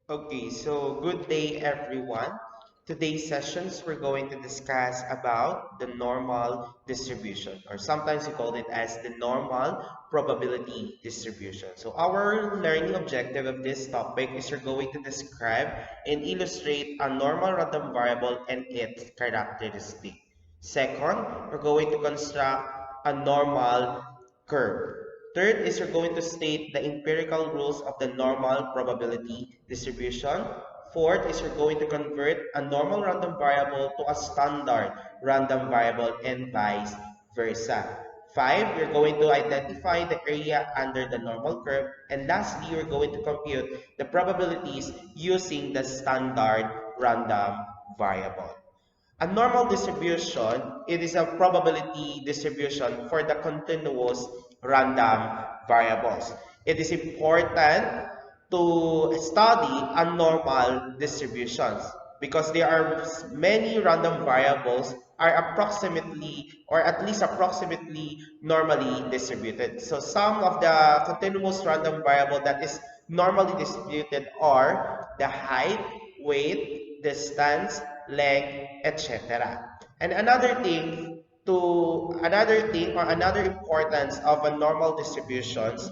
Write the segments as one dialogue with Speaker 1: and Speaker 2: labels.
Speaker 1: Okay, so good day everyone. Today's sessions we're going to discuss about the normal distribution, or sometimes we call it as the normal probability distribution. So our learning objective of this topic is we're going to describe and illustrate a normal random variable and its characteristic. Second, we're going to construct a normal curve. Third is you're going to state the empirical rules of the normal probability distribution. Fourth is you're going to convert a normal random variable to a standard random variable and vice versa. Five, you're going to identify the area under the normal curve. And lastly, you're going to compute the probabilities using the standard random variable. A normal distribution, it is a probability distribution for the continuous random variables. It is important to study a normal distributions because there are many random variables are approximately or at least approximately normally distributed. So some of the continuous random variable that is normally distributed are the height, weight, distance, length, etc. And another thing or another importance of a normal distributions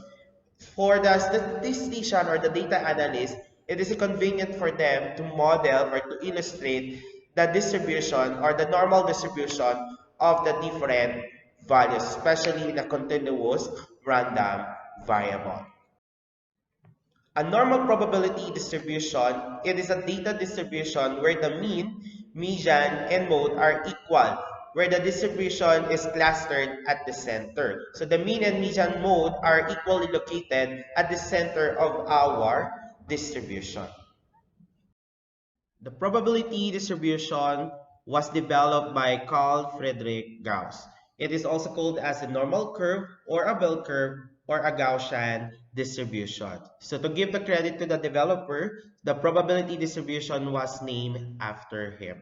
Speaker 1: for the statistician or the data analyst, it is convenient for them to model or to illustrate the distribution or the normal distribution of the different values, especially in a continuous random variable. A normal probability distribution, it is a data distribution where the mean, median, and mode are equal, where the distribution is clustered at the center. So the mean and median mode are equally located at the center of our distribution. The probability distribution was developed by Carl Friedrich Gauss. It is also called as a normal curve or a bell curve or a Gaussian distribution. So to give the credit to the developer, the probability distribution was named after him.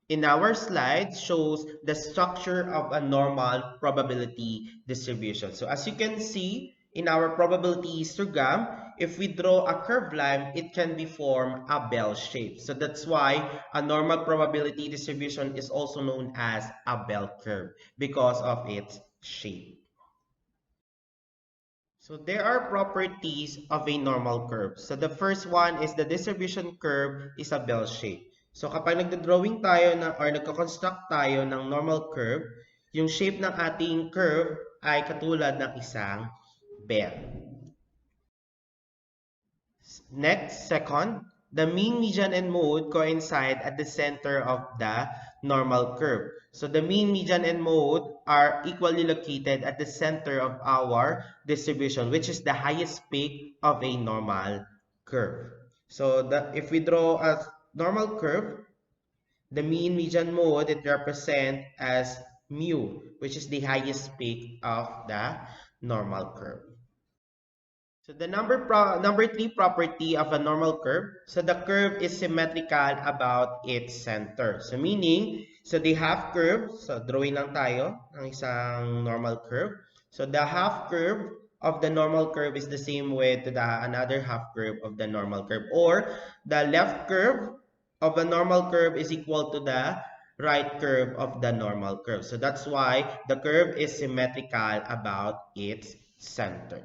Speaker 1: In our slide shows the structure of a normal probability distribution. So as you can see in our probability histogram, if we draw a curved line, it can be formed a bell shape. So that's why a normal probability distribution is also known as a bell curve because of its shape. So there are properties of a normal curve. So the first one is the distribution curve is a bell shape. So kapag nagdo-drawing tayo na, or nagko-construct tayo ng normal curve, yung shape ng ating curve ay katulad ng isang bell. Next, second, the mean, median, and mode coincide at the center of the normal curve. So the mean, median, and mode are equally located at the center of our distribution, which is the highest peak of a normal curve. So if we draw a normal curve, the mean, median, mode, it represents as mu, which is the highest peak of the normal curve. So the number three property of a normal curve, so the curve is symmetrical about its center. So meaning, so the half curve, so drawing lang tayo ng isang normal curve. So the half curve of the normal curve is the same with the another half curve of the normal curve, or the left curve of a normal curve is equal to the right curve of the normal curve. So that's why the curve is symmetrical about its center.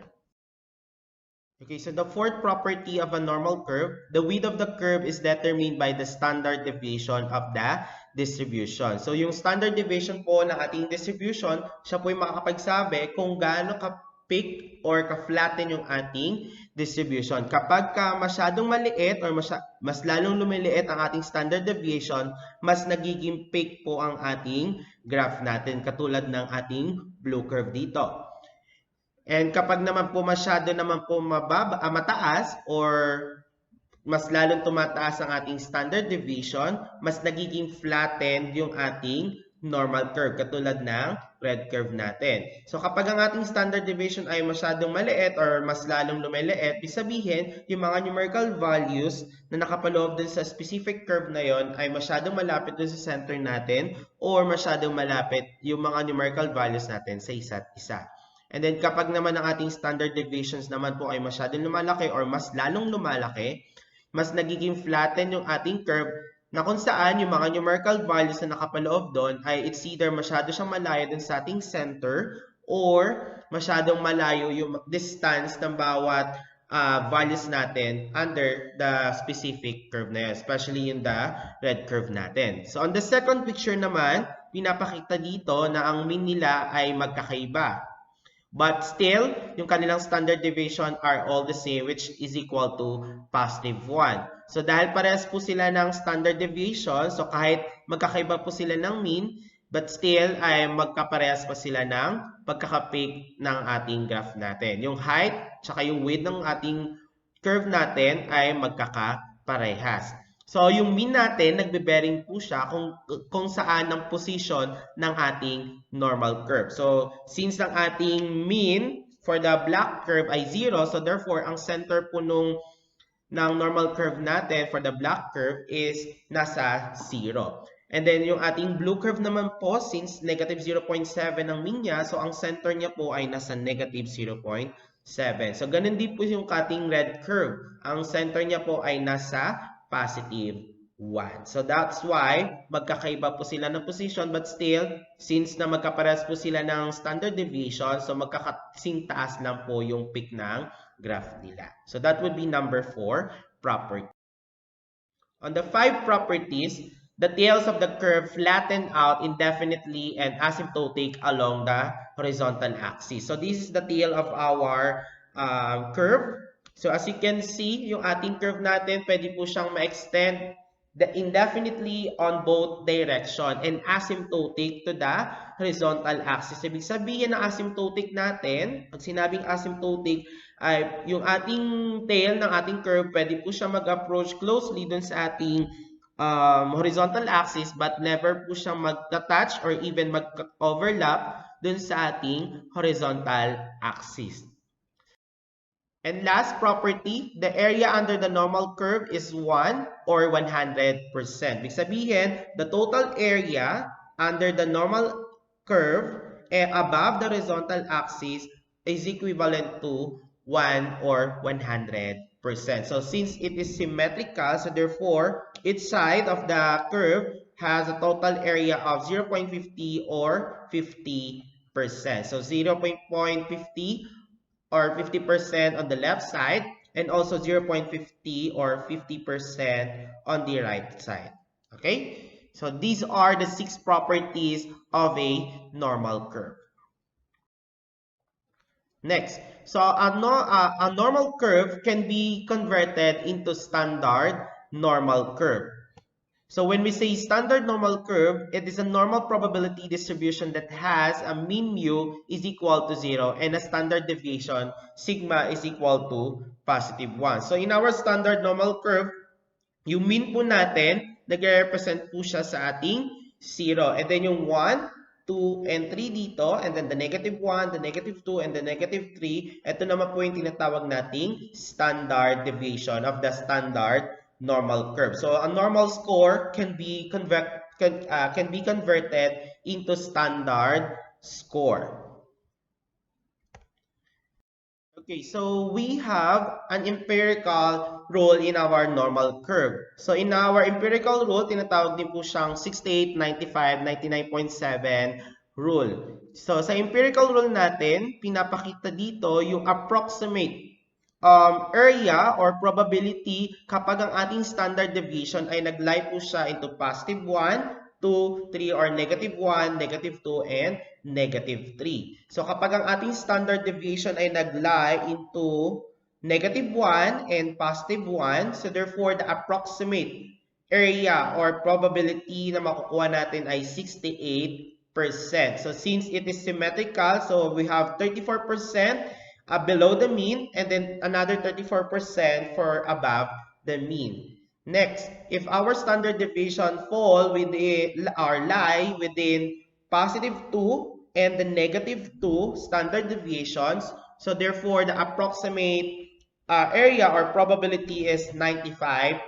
Speaker 1: Okay, so the fourth property of a normal curve, the width of the curve is determined by the standard deviation of the distribution. So yung standard deviation po ng ating distribution, siya po yung makakapagsabi kung gaano ka-peak or ka-flatten yung ating distribution. Kapag ka masyadong maliit or mas lalong lumiliit ang ating standard deviation, mas nagiging peak po ang ating graph natin, katulad ng ating blue curve dito. And kapag naman po masyado naman po mataas or mas lalong tumataas ang ating standard deviation, mas nagiging flattened yung ating normal curve, katulad ng red curve natin. So kapag ang ating standard deviation ay masyadong maliit or mas lalong lumiliit, ibig sabihin, yung mga numerical values na nakapaloob dun sa specific curve na yon ay masyadong malapit dun sa center natin or masyadong malapit yung mga numerical values natin sa isa't isa. And then kapag naman ang ating standard deviations naman po ay masyadong lumalaki or mas lalong lumalaki, mas nagiging flatten yung ating curve na kung saan yung mga numerical values na nakapaloob doon ay it's either masyado siyang malayo dun sa ating center or masyadong malayo yung distance ng bawat values natin under the specific curve na yun, especially yung the red curve natin. So on the second picture naman, pinapakita dito na ang mean nila ay magkakaiba. But still, yung kanilang standard deviation are all the same, which is equal to positive 1. So dahil parehas po sila ng standard deviation, so kahit magkakaiba po sila ng mean, but still ay magkaparehas pa sila ng pagkakapik ng ating graph natin. Yung height tsaka yung width ng ating curve natin ay magkakaparehas. So, yung mean natin, nagbe-bearing po siya kung saan ang position ng ating normal curve. So, since ang ating mean for the black curve ay 0, so therefore, ang center po ng normal curve natin for the black curve is nasa 0. And then, yung ating blue curve naman po, since negative 0.7 ang mean niya, so ang center niya po ay nasa negative 0.7. So, ganun din po yung ating red curve. Ang center niya po ay nasa positive 1. So that's why magkakaiba po sila ng position, but still, since na magkaparehas po sila ng standard deviation, so magkakasing taas lang po yung peak ng graph nila. So that would be number 4 property. On the 5 properties, the tails of the curve flatten out indefinitely and asymptotic along the horizontal axis. So this is the tail of our curve. So as you can see, yung ating curve natin, pwede po siyang ma-extend indefinitely on both direction and asymptotic to the horizontal axis. Ibig sabihin ng asymptotic natin, pag sinabing asymptotic, ay yung ating tail ng ating curve, pwede po siya mag-approach closely dun sa ating horizontal axis but never po siyang mag-touch or even mag-overlap dun sa ating horizontal axis. And last property, the area under the normal curve is 1 or 100%. Ibig sabihin, the total area under the normal curve above the horizontal axis is equivalent to 1 or 100%. So since it is symmetrical, so therefore, each side of the curve has a total area of 0.50 or 50%. So 0.50 or 50% on the left side and also 0.50 or 50% on the right side. Okay? So these are the 6 properties of a normal curve. Next, so a normal curve can be converted into standard normal curve. So when we say standard normal curve, it is a normal probability distribution that has a mean mu is equal to 0 and a standard deviation sigma is equal to positive 1. So in our standard normal curve, yung mean po natin, nag-represent po siya sa ating 0. And then yung 1, 2, and 3 dito, and then the negative 1, the negative 2, and the negative 3, ito naman po yung tinatawag nating standard deviation of the standard normal curve. So a normal score can be converted into standard score. Okay, so we have an empirical rule in our normal curve. So in our empirical rule, tinatawag din po siyang 68, 95, 99.7 rule. So sa empirical rule natin, pinapakita dito yung approximate area or probability kapag ang ating standard deviation ay nag-lie po siya into positive 1, 2, 3, or negative 1, negative 2, and negative 3. So kapag ang ating standard deviation ay nag-lie into negative 1 and positive 1, so therefore the approximate area or probability na makukuha natin ay 68%. So since it is symmetrical, so we have 34% below the mean and then another 34% for above the mean. Next, if our standard deviation fall within or lie within positive 2 and the negative 2 standard deviations, so therefore the approximate area or probability is 95%.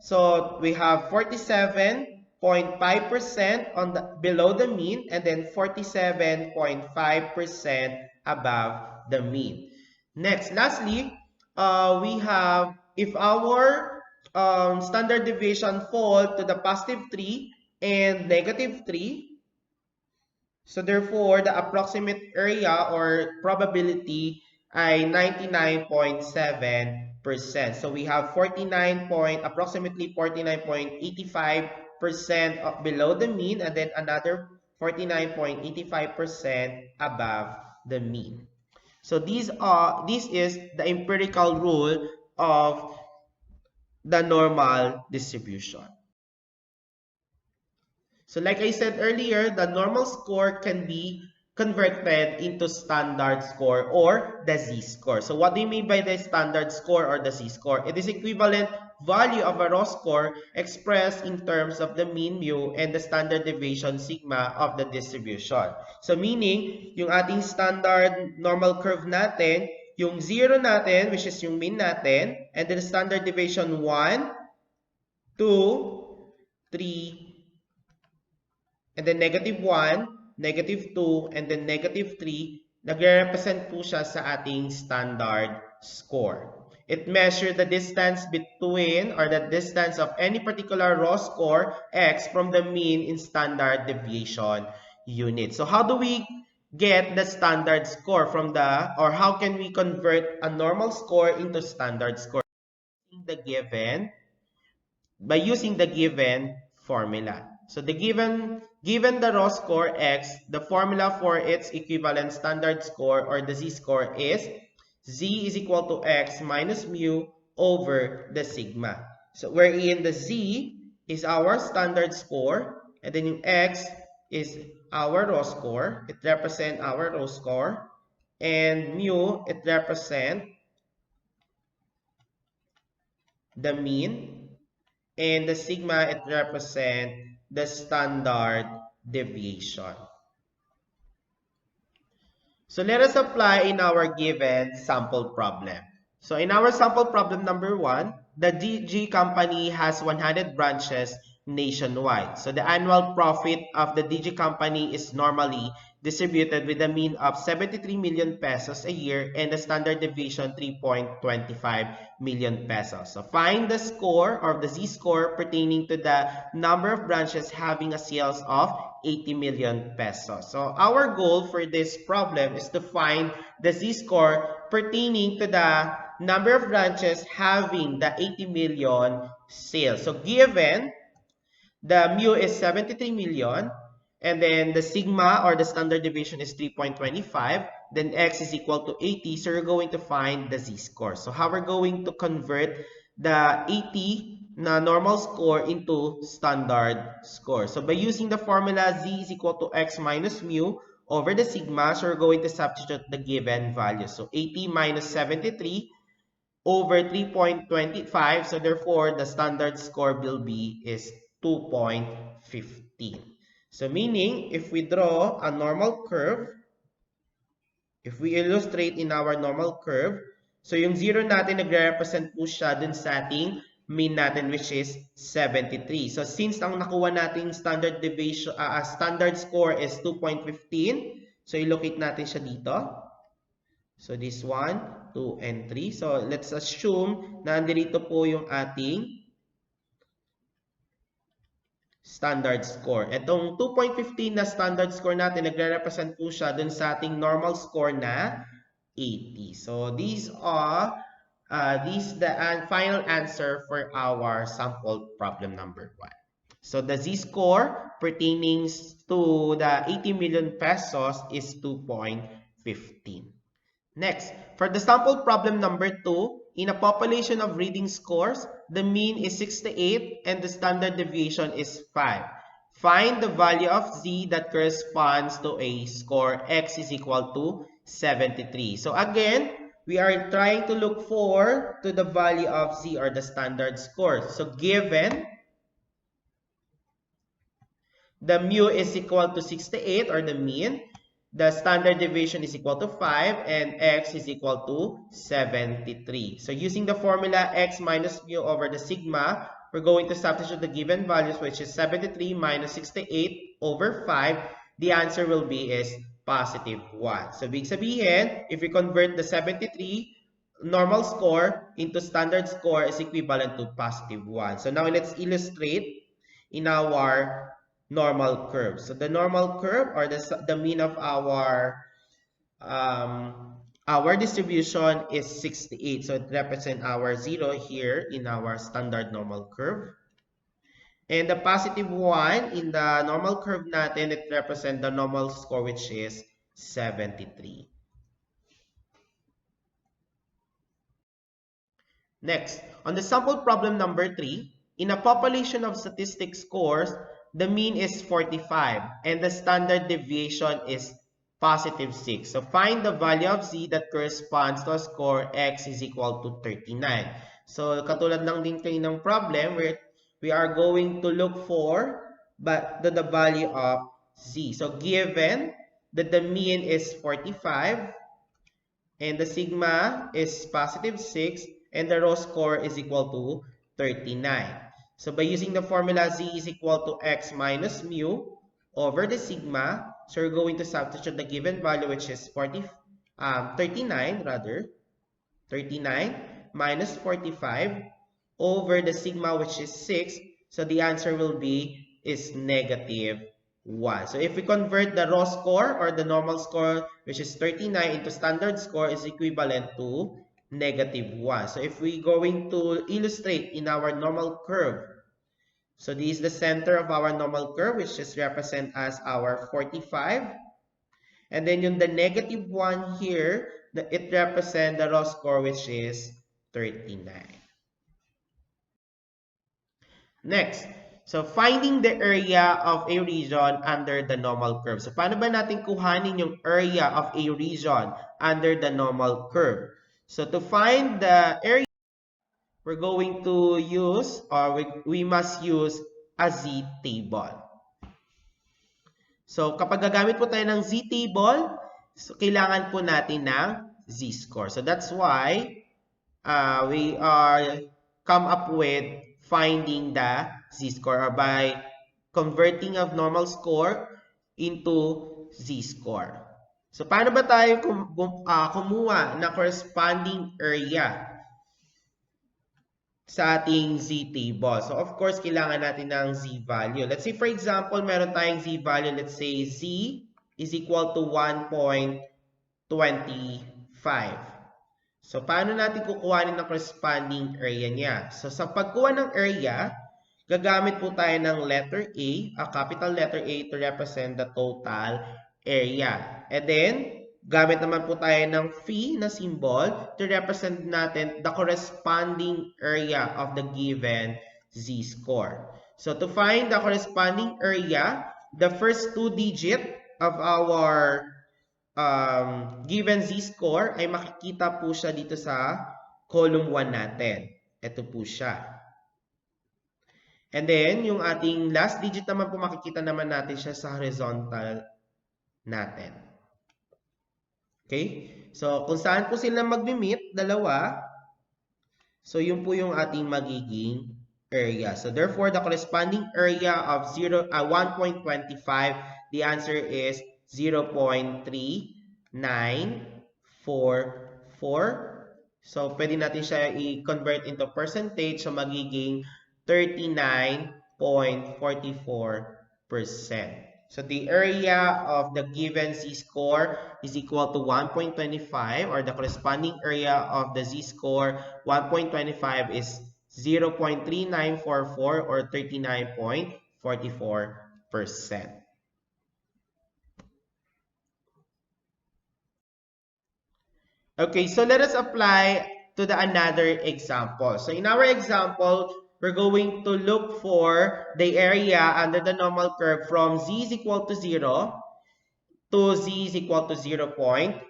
Speaker 1: So we have 47 0.5% on the below the mean, and then 47.5% above the mean. Next, lastly, we have if our standard deviation fall to the positive 3 and negative 3, so therefore the approximate area or probability ay 99.7%. So we have approximately 49.85% below the mean, and then another 49.85% above the mean. So this is the empirical rule of the normal distribution. So like I said earlier, the normal score can be converted into standard score or the z-score. So what do you mean by the standard score or the z-score? It is equivalent value of a raw score expressed in terms of the mean mu and the standard deviation sigma of the distribution. So meaning, yung ating standard normal curve natin, yung 0 natin, which is yung mean natin, and then standard deviation 1, 2, 3, and then negative 1, negative 2, and then negative 3, nagre-represent po siya sa ating standard score. It measures the distance between or the distance of any particular raw score x from the mean in standard deviation unit. So how do we get the standard score from or how can we convert a normal score into standard score? By using the given formula. So given the raw score x, the formula for its equivalent standard score or the z-score is z is equal to x minus mu over the sigma. So wherein the z is our standard score, and then yung x is our raw score. It represents our raw score. And mu, it represents the mean. And the sigma, it represents the standard deviation. So let us apply in our given sample problem. So in our sample problem number 1, the DG company has 100 branches nationwide. So the annual profit of the DG company is normally distributed with a mean of 73 million pesos a year and the standard deviation 3.25 million pesos. So find the score or the z-score pertaining to the number of branches having a sales of 80 million pesos. So our goal for this problem is to find the z-score pertaining to the number of branches having the 80 million sales. So given the mu is 73 million, and then the sigma or the standard deviation is 3.25, then x is equal to 80. So we're going to find the z-score. So how we're going to convert the 80 na normal score into standard score. So by using the formula z is equal to x minus mu over the sigma, so we're going to substitute the given value. So 80 minus 73 over 3.25. So therefore, the standard score will be is 2.15. So meaning, if we draw a normal curve, if we illustrate in our normal curve, so yung 0 natin nagre-represent po siya dun sa ating mean natin, which is 73. So since ang nakuha nating standard deviation, standard score is 2.15, so ilocate natin siya dito. So this 1, 2, and 3. So let's assume na nandito po yung ating standard score. Itong 2.15 na standard score natin, nagre-represent po siya dun sa ating normal score na 80. So these are the final answer for our sample problem number 1. So the z-score pertaining to the 80 million pesos is 2.15. Next, for the sample problem number 2, in a population of reading scores, the mean is 68 and the standard deviation is 5. Find the value of z that corresponds to a score x is equal to 73. So again, we are trying to look for the value of z or the standard score. So given the mu is equal to 68 or the mean, the standard deviation is equal to 5 and x is equal to 73. So using the formula x minus mu over the sigma, we're going to substitute the given values, which is 73 minus 68 over 5. The answer will be is positive 1. So, big sabihin, if we convert the 73 normal score into standard score is equivalent to positive 1. So, now let's illustrate in our normal curve. So, the normal curve or the mean of our distribution is 68. So, it represents our 0 here in our standard normal curve. And the positive 1 in the normal curve natin, it represents the normal score, which is 73. Next, on the sample problem number 3, in a population of statistic scores, the mean is 45 and the standard deviation is positive 6. So find the value of z that corresponds to a score x is equal to 39. So katulad lang din kayo ng problem where we are going to look for the value of z. So given that the mean is 45, and the sigma is positive 6, and the raw score is equal to 39. So by using the formula z is equal to x minus mu over the sigma, so we're going to substitute the given value, which is 39 rather, 39 minus 45 over the sigma, which is 6. So the answer will be is negative 1. So if we convert the raw score or the normal score, which is 39, into standard score is equivalent to negative 1. So if we going to illustrate in our normal curve, so this is the center of our normal curve, which is represent as our 45. And then yung the negative 1 here, it represents the raw score, which is 39. Next, so finding the area of a region under the normal curve. So paano ba natin kuhanin yung area of a region under the normal curve? So to find the area, we're going to use or we must use a z-table. So kapag gagamit po tayo ng z-table, so kailangan po natin ng z-score. So that's why we are come up with finding the z-score or by converting of normal score into z-score. So paano ba tayo kumuha na corresponding area sa ating z-table? So of course, kailangan natin ng z-value. Let's say for example, meron tayong z-value. Let's say z is equal to 1.25. So, paano natin kukuhanin ng corresponding area niya? So, sa pagkuha ng area, gagamit po tayo ng letter A, capital letter A to represent the total area. And then, gamit naman po tayo ng phi na symbol to represent natin the corresponding area of the given z-score. So, to find the corresponding area, the first two digit of our given z-score ay makikita po siya dito sa column 1 natin. Ito po siya. And then, yung ating last digit naman po makikita naman natin siya sa horizontal natin. Okay? So, kung saan po sila mag-meet, dalawa, so yun po yung ating magiging area. So, therefore, the corresponding area of 1.25, the answer is 0.3944. So, pwede natin siya i-convert into percentage. So, magiging 39.44%. So, the area of the given z-score is equal to 1.25 or the corresponding area of the z-score 1.25 is 0.3944 or 39.44%. Okay, so let us apply to the another example. So in our example, we're going to look for the area under the normal curve from z is equal to 0 to z is equal to 0.25.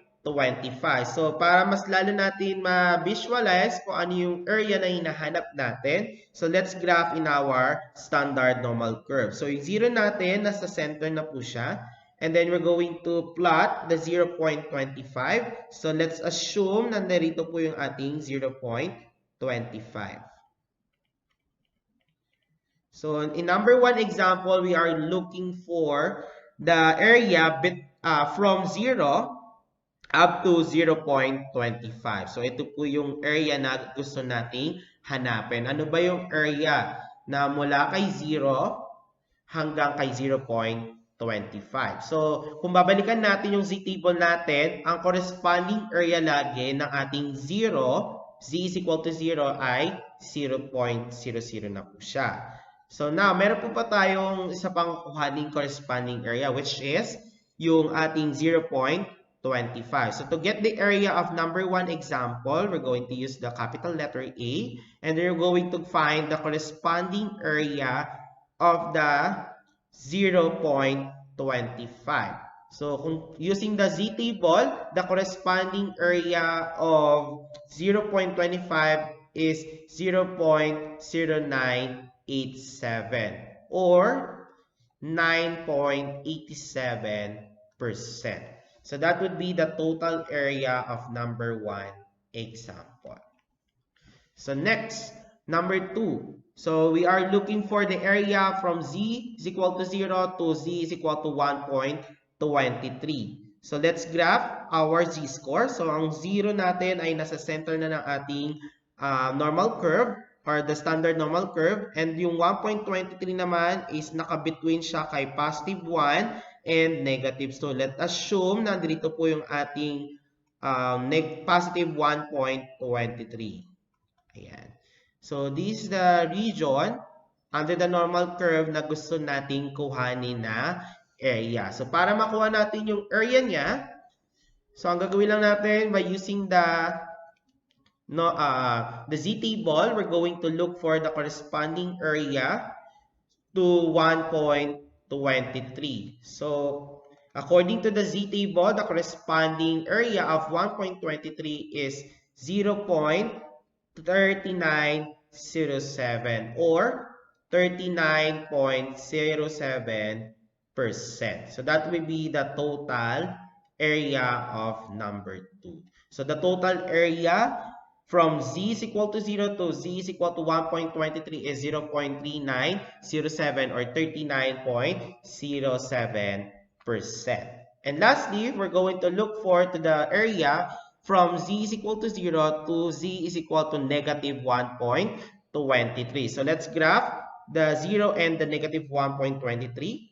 Speaker 1: So para mas lalo natin ma-visualize kung ano yung area na hinahanap natin, so let's graph in our standard normal curve. So yung 0 natin, nasa center na po siya. And then we're going to plot the 0.25. So let's assume na narito po yung ating 0.25. So in number one example, we are looking for the area from 0 up to 0.25. So ito po yung area na gusto nating hanapin. Ano ba yung area na mula kay 0 hanggang kay 0.25. So, kung babalikan natin yung z-table natin, ang corresponding area lagi ng ating 0, z is equal to 0 ay 0.00 na po siya. So, now, meron po pa tayong isa pang kuhaning corresponding area, which is yung ating 0.25. So, to get the area of number one example, we're going to use the capital letter A, and we're going to find the corresponding area of the 0.25. So, kung using the z-table, the corresponding area of 0.25 is 0.0987 or 9.87%. So, that would be the total area of number one example. So, next, number two. So, we are looking for the area from z is equal to 0 to z is equal to 1.23. So, let's graph our z-score. So, ang 0 natin ay nasa center na ng ating normal curve or the standard normal curve. And yung 1.23 naman is naka-between siya kay positive 1 and negative 2. Let us assume na dito po yung ating positive 1.23. Ayan. So, this is the region under the normal curve na gusto nating kuhanin na area. So, para makuha natin yung area niya, so, ang gagawin lang natin by using the z-table, we're going to look for the corresponding area to 1.23. So, according to the z-table, the corresponding area of 1.23 is 0.3907 or 39.07%. So that will be the total area of number 2. So the total area from z is equal to 0 to z is equal to 1.23 is 0.3907 or 39.07%. And lastly, we're going to look for to the area from z is equal to 0 to z is equal to negative 1.23. So let's graph the 0 and the negative 1.23.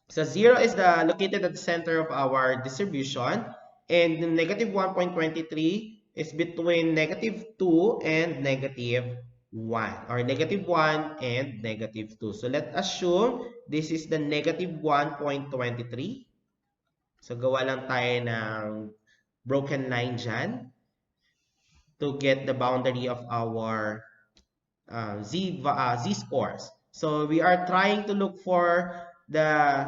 Speaker 1: So 0 is located at the center of our distribution, and the negative 1.23 is between negative 2 and negative 1, or negative 1 and negative 2. So let's assume this is the negative 1.23. So gawa lang tayo ng broken line dyan to get the boundary of our z-scores. So we are trying to look for the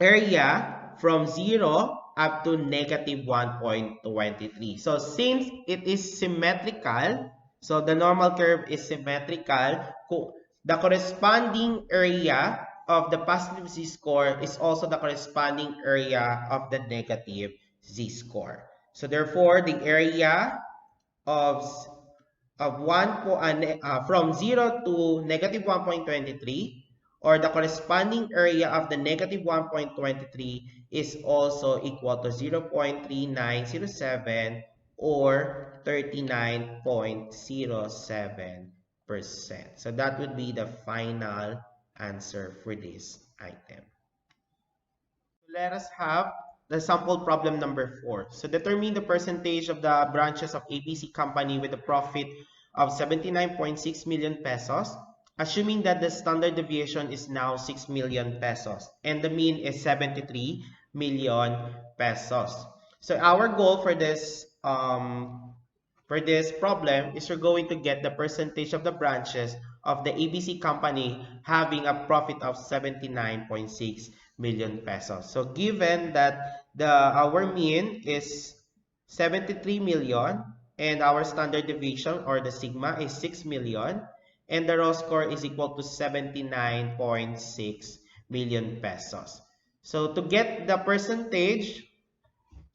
Speaker 1: area from 0 up to negative 1.23. So since it is symmetrical, so the normal curve is symmetrical, the corresponding area of the positive z-score is also the corresponding area of the negative z-score. So therefore, the area of from 0 to negative 1.23, or the corresponding area of the negative 1.23 is also equal to 0.3907 or 39.07%. So that would be the final answer for this item. Let us have the sample problem number 4. So determine the percentage of the branches of ABC company with a profit of 79.6 million pesos, assuming that the standard deviation is now 6 million pesos and the mean is 73 million pesos. So our goal for this problem is we're going to get the percentage of the branches of the ABC company having a profit of 79.6 million pesos. So given that our mean is 73 million and our standard deviation or the sigma is 6 million and the raw score is equal to 79.6 million pesos. So to get the percentage,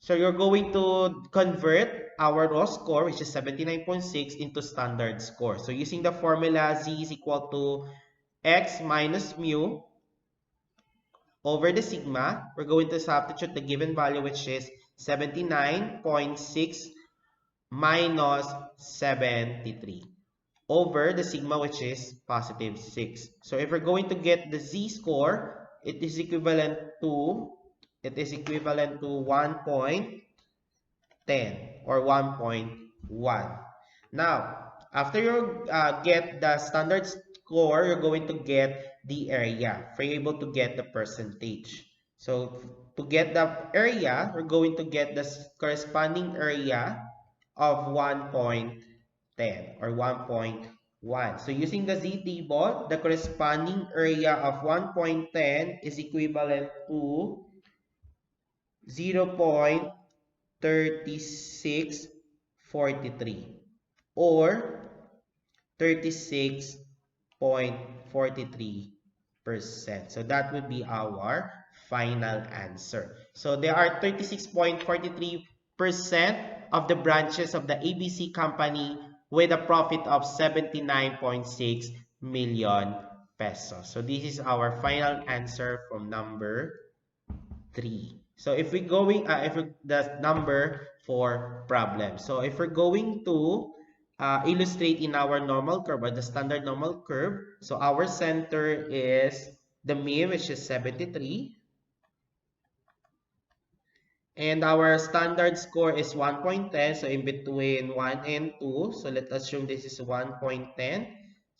Speaker 1: so you're going to convert our raw score, which is 79.6, into standard score. So using the formula, z is equal to x minus mu over the sigma. We're going to substitute the given value, which is 79.6 minus 73 over the sigma, which is positive 6. So if we're going to get the z-score, it is equivalent to 1.10 or 1.1. Now, after you get the standard score, you're going to get the area for you able to get the percentage. So to get the area, we're going to get the corresponding area of 1.10 or 1.1. So using the z table, the corresponding area of 1.10 is equivalent to 0.3643 or 36.43%. So that would be our final answer. So there are 36.43% of the branches of the ABC company with a profit of 79.6 million pesos. So this is our final answer from number 3. So if we going if we, the number 4 problem. So if we're going to illustrate in our normal curve or the standard normal curve, so our center is the mean, which is 73, and our standard score is 1.10, so in between 1 and 2. So let's assume this is 1.10.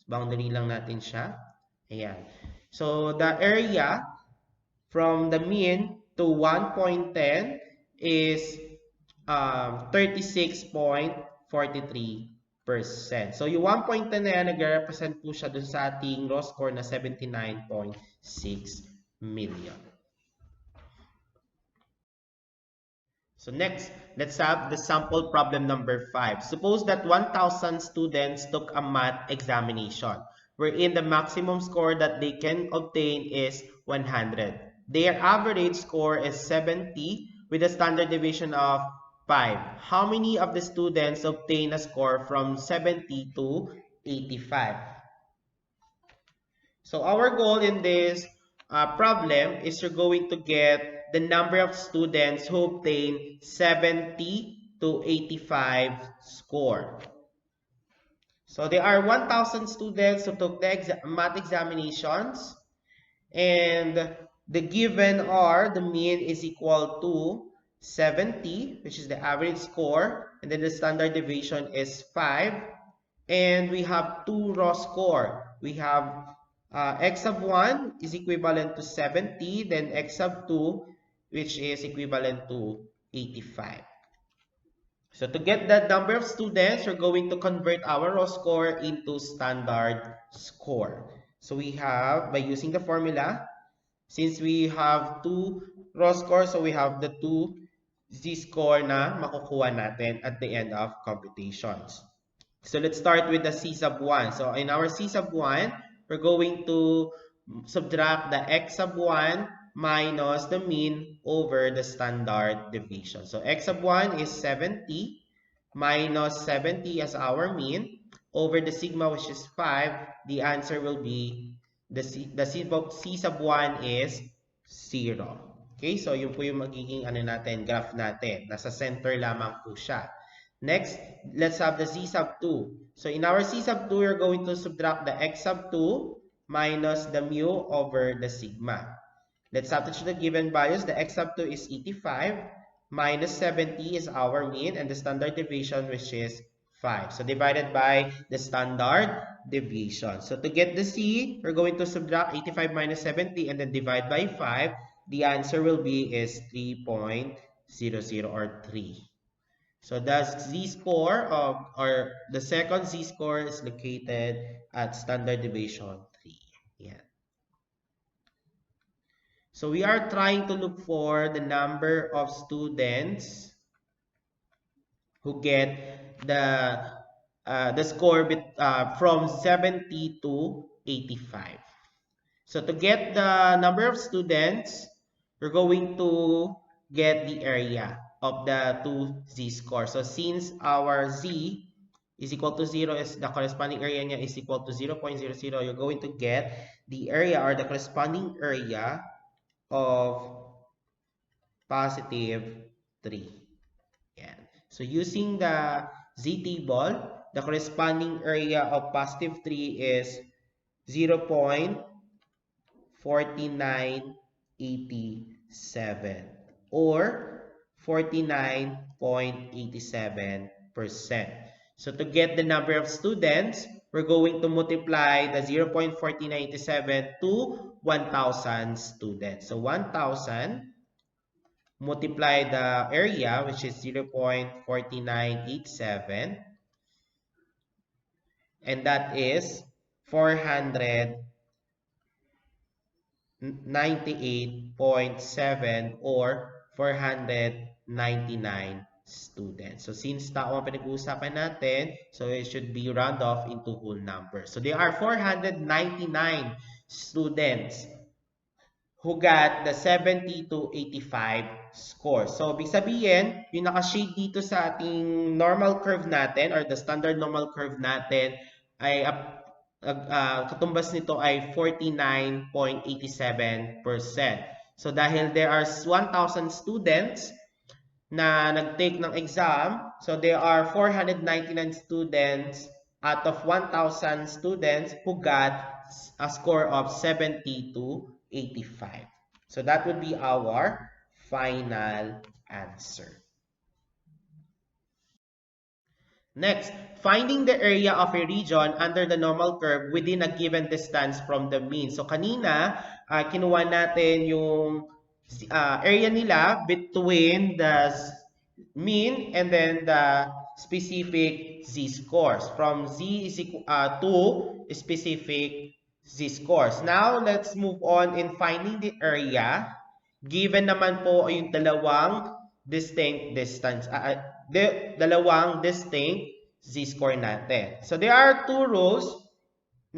Speaker 1: Boundary lang natin siya. Ayan. So the area from the mean to 1.10 is 36.43%. So yung 1.10 na yan, nag-represent po siya dun sa ating raw score na 79.6 million. So next, let's have the sample problem number 5. Suppose that 1,000 students took a math examination, wherein the maximum score that they can obtain is 100. Their average score is 70 with a standard deviation of 5. How many of the students obtain a score from 70 to 85? So our goal in this problem is you're going to get the number of students who obtain 70 to 85 score. So there are 1,000 students who took the math examinations, and the given are the mean is equal to 70, which is the average score, and then the standard deviation is 5, and we have two raw score. We have x sub 1 is equivalent to 70, then x sub 2, which is equivalent to 85. So to get the number of students, we're going to convert our raw score into standard score. So we have, by using the formula, since we have two raw scores, so we have the two z-score na makukuha natin at the end of computations. So let's start with the C sub 1. So in our C sub 1, we're going to subtract the x sub 1 minus the mean over the standard deviation. So x sub 1 is 70 minus 70 as our mean over the sigma, which is 5. The answer will be the C sub 1 is 0. Okay, so yun po yung magiging graph natin. Nasa center lamang po siya. Next, let's have the C sub 2. So in our C sub 2, you're going to subtract the x sub 2 minus the mu over the sigma. Let's substitute the given values. The x sub 2 is 85 minus 70 is our mean, and the standard deviation, which is 5. So divided by the standard deviation. So to get the C, we're going to subtract 85 minus 70 and then divide by 5. The answer will be is 3.00 or 3. So the z-score or the second z-score is located at standard deviation 3. Yeah. So we are trying to look for the number of students who get the score from 70 to 85. So to get the number of students, we're going to get the area of the two z-scores. So since our z is equal to 0 is the corresponding area niya is equal to 0.00, you're going to get the area or the corresponding area of positive 3. Yan. So using the Z table, the corresponding area of positive 3 is 0.4987 or 49.87%. So to get the number of students, we're going to multiply the 0.4987 to 1,000 students. So 1,000 multiply the area, which is 0.4987, and that is 498.7 or 499 students. So since tao ang pinag-uusapan natin, so it should be round off into whole number. So there are 499 students who got the 70 to 85 score. So, ibig sabihin, yung naka-shade dito sa ating normal curve natin or the standard normal curve natin ay katumbas nito ay 49.87%. So, dahil there are 1,000 students na nag-take ng exam, so there are 499 students out of 1,000 students who got a score of 70 to 85. So that would be our final answer. Next, finding the area of a region under the normal curve within a given distance from the mean. So kanina, kinuha natin yung area nila between the mean and then the specific z-scores from z is equal to specific z-scores. Now, let's move on in finding the area. Given naman po yung dalawang distinct distance, dalawang distinct z-score natin. So, there are two rules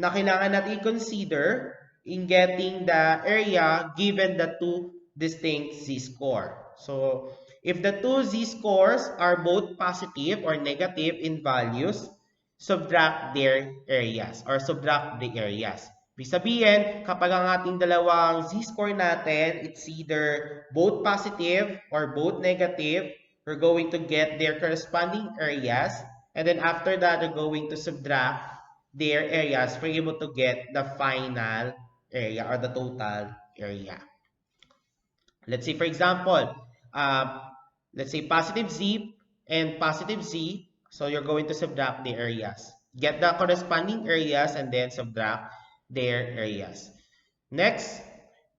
Speaker 1: na kailangan natin i-consider in getting the area given the two distinct z-score. So, if the two z-scores are both positive or negative in values, subtract their areas or subtract the areas. Ibig sabihin, kapag ang ating dalawang z-score natin, it's either both positive or both negative, we're going to get their corresponding areas. And then after that, we're going to subtract their areas for able to get the final area or the total area. Let's say, for example, let's say positive z and positive z. So you're going to subtract the areas. Get the corresponding areas and then subtract their areas. Next,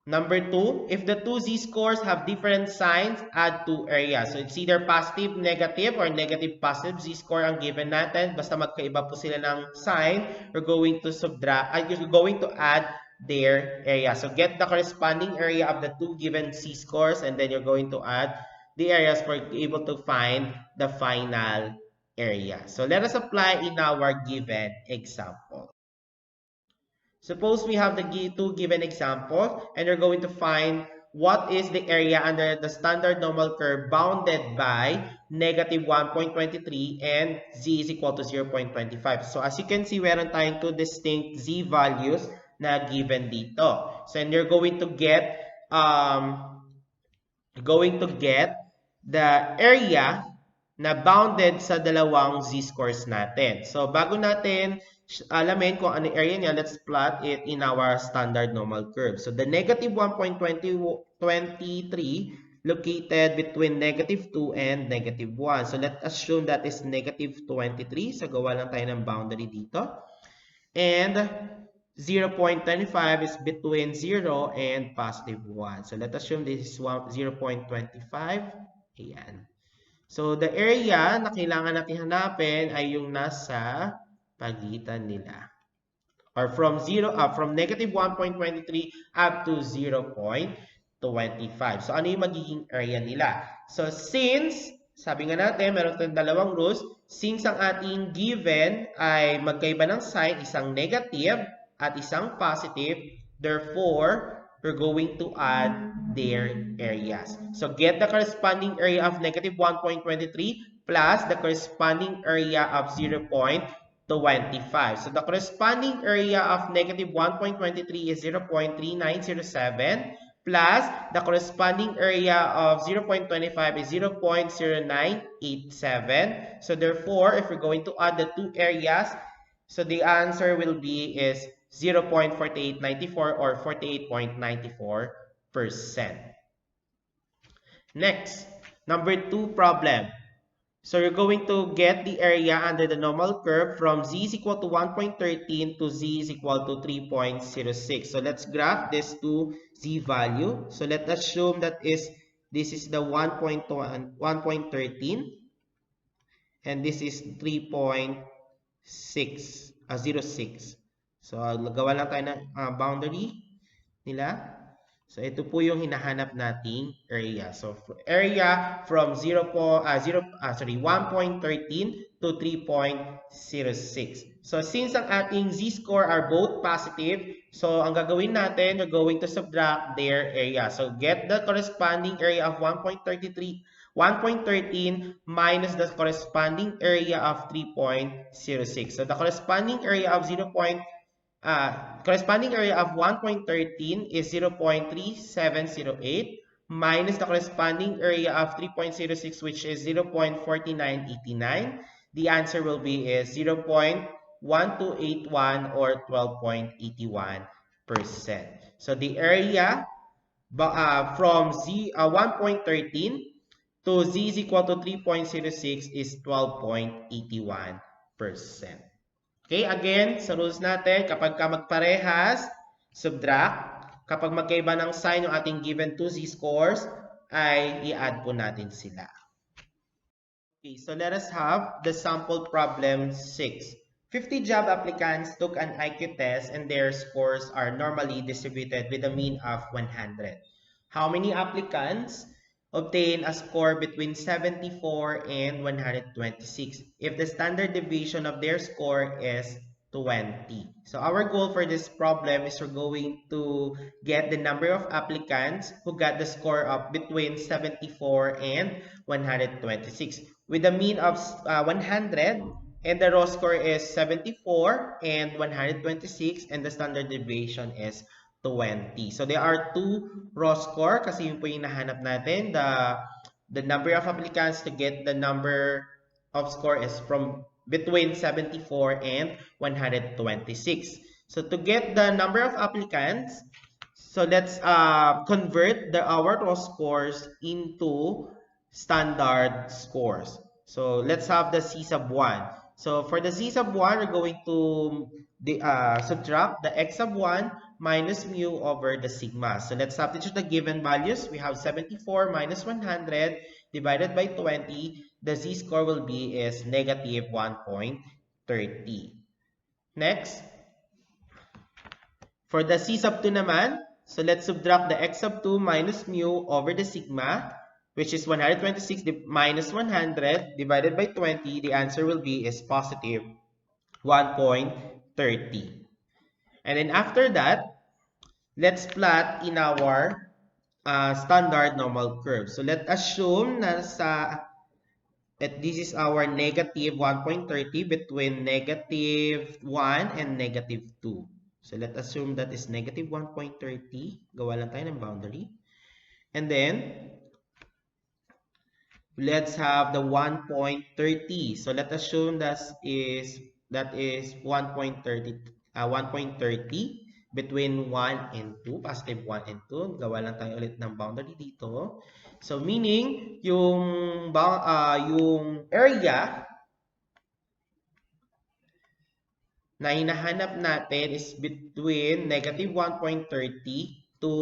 Speaker 1: number 2, if the two z-scores have different signs, add two areas. So it's either positive, negative, or negative, positive z-score ang given natin. Basta magkaiba po sila ng sign, we're going to you're going to add their area. So get the corresponding area of the two given z-scores and then you're going to add the areas for able to find the final area. So let us apply in our given example. Suppose we have the two given examples and you're going to find what is the area under the standard normal curve bounded by negative 1.23 and z is equal to 0.25. So as you can see, meron tayong two distinct z values na given dito. So and you're going to get the area na bounded sa dalawang z-scores natin. So bago natin alamin kung ano area niya, let's plot it in our standard normal curve. So the negative 1.23 located between negative 2 and negative 1. So let's assume that is negative 23. So gawa lang tayo ng boundary dito. And 0.25 is between 0 and positive 1. So let's assume this is 0.25. Ayan. So the area na kailangan natin hanapin ay yung nasa pagitan nila. Or from negative 1.23 up to 0.25. So ano yung magiging area nila? So since, sabi nga natin, meron tayong dalawang rules, since ang ating given ay magkaiba ng sign, isang negative at isang positive, therefore, we're going to add their areas. So get the corresponding area of negative 1.23 plus the corresponding area of 0.25. So the corresponding area of negative 1.23 is 0.3907 plus the corresponding area of 0.25 is 0.0987. So therefore, if we're going to add the two areas, so the answer will be is 0.4894 or 48.94%. Next, number 2 problem. So you're going to get the area under the normal curve from z is equal to 1.13 to z is equal to 3.06. So let's graph this to z value. So let's assume that this is the 1.13 and this is 3.06. So gawa lang tayo ng boundary nila. So ito po yung hinahanap nating area. So area from 1.13 to 3.06. So since ang ating z-score are both positive, so ang gagawin natin, we're going to subtract their area. So get the corresponding area of 1.13 minus the corresponding area of 3.06. So the corresponding area of corresponding area of 1.13 is 0.3708 minus the corresponding area of 3.06, which is 0.4989. The answer will be is 0.1281 or 12.81%. So the area from 1.13 to z is equal to 3.06 is 12.81%. Okay, again, sa rules natin, kapag ka magparehas, subtract. Kapag magkaiba ng sign yung ating given 2 z-scores, ay i-add po natin sila. Okay, so let us have the sample problem 6. 50 job applicants took an IQ test and their scores are normally distributed with a mean of 100. How many applicants obtain a score between 74 and 126 if the standard deviation of their score is 20? So our goal for this problem is we're going to get the number of applicants who got the score of between 74 and 126 with a mean of 100 and the raw score is 74 and 126 and the standard deviation is 20. So there are two raw score kasi yun po yung nahanap natin. The number of applicants to get the number of score is from between 74 and 126. So to get the number of applicants, so let's convert our raw scores into standard scores. So let's have the C sub 1. So for the Z sub 1, we're going to subtract the X sub 1 minus mu over the sigma. So let's substitute the given values. We have 74 minus 100 divided by 20. The z-score will be is negative 1.30. Next, for the C sub 2 naman, so let's subtract the X sub 2 minus mu over the sigma, which is 126 minus 100 divided by 20. The answer will be is positive 1.30. And then after that, let's plot in our standard normal curve. So let's assume na that this is our negative 1.30 between negative 1 and negative 2. So let's assume that is negative 1.30. Gawa lang tayo ng boundary. And then, let's have the 1.30. So let's assume that is 1.30 between 1 and 2, positive 1 and 2. Gawa lang tayo ulit ng boundary dito. So meaning yung area na hinahanap natin is between negative 1.30 to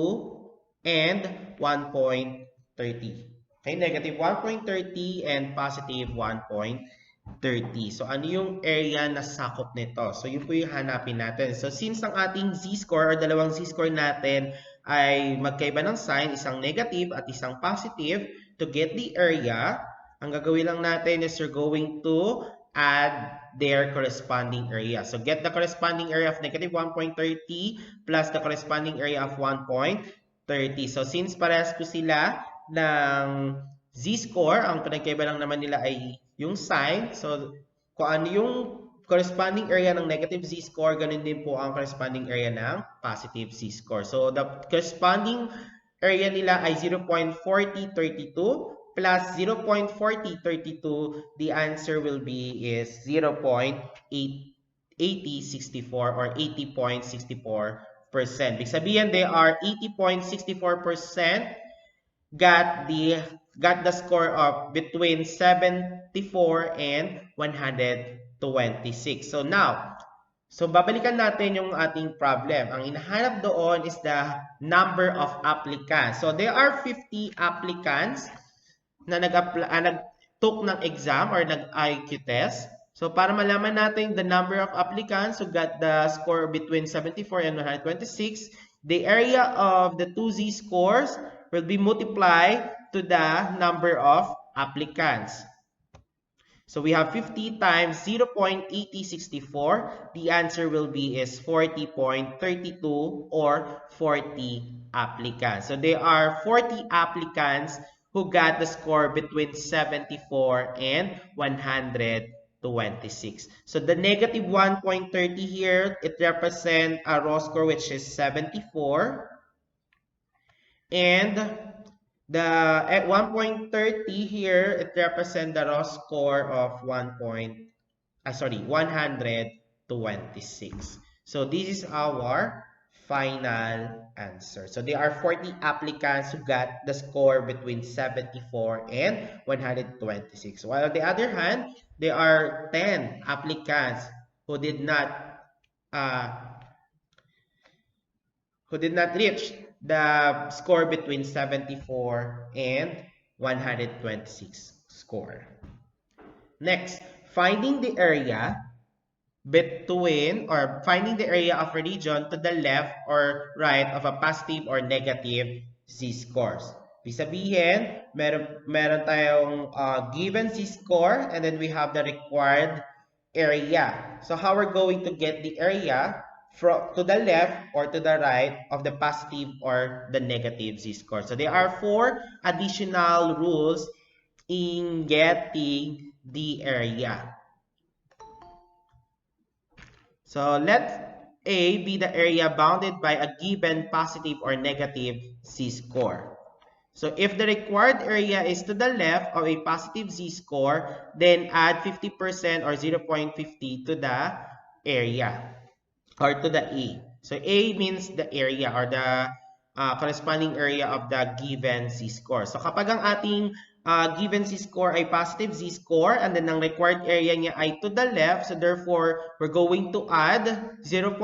Speaker 1: and 1.30. Okay, negative 1.30 and positive 1.30. So, ano yung area na sakop nito? So, yun po yung hanapin natin. So, since ang ating z-score or dalawang z-score natin ay magkaiba ng sign, isang negative at isang positive, to get the area, ang gagawin lang natin is you're going to add their corresponding area. So, get the corresponding area of negative 1.30 plus the corresponding area of 1.30. So, since parehas po sila ng z-score, ang pinagkaiba lang naman nila ay yung sign. So, kung ano yung corresponding area ng negative z-score, ganun din po ang corresponding area ng positive z-score. So, the corresponding area nila ay 0.4032 plus 0.4032. The answer will be is 0.8064 or 80.64%. Ibig sabihin, they are 80.64% got the score of between 74 and 126. So now, babalikan natin yung ating problem. Ang hinahanap doon is the number of applicants. So there are 50 applicants na nag-took ng exam or nag-IQ test. So para malaman natin the number of applicants who got the score between 74 and 126, the area of the 2Z scores will be multiplied to the number of applicants. So we have 50 times 0.8064. The answer will be is 40.32 or 40 applicants. So there are 40 applicants who got the score between 74 and 126. So the negative 1.30 here, it represents a raw score which is 74. And the at 1.30 here, it represents the raw score of 126. So this is our final answer. So there are 40 applicants who got the score between 74 and 126. While on the other hand, there are 10 applicants who did not reach the score between 74 and 126 score. Next, finding the area between or finding the area of a region to the left or right of a positive or negative z-scores. Ibig sabihin, meron tayong given z-score and then we have the required area. So how we're going to get the area to the left or to the right of the positive or the negative z-score. So there are 4 additional rules in getting the area. So let A be the area bounded by a given positive or negative z-score. So if the required area is to the left of a positive z-score, then add 50% or 0.50 to the area or to the A. So A means the area or the corresponding area of the given z-score. So kapag ang ating given z-score ay positive z-score and then ang required area niya ay to the left, so therefore we're going to add 0.50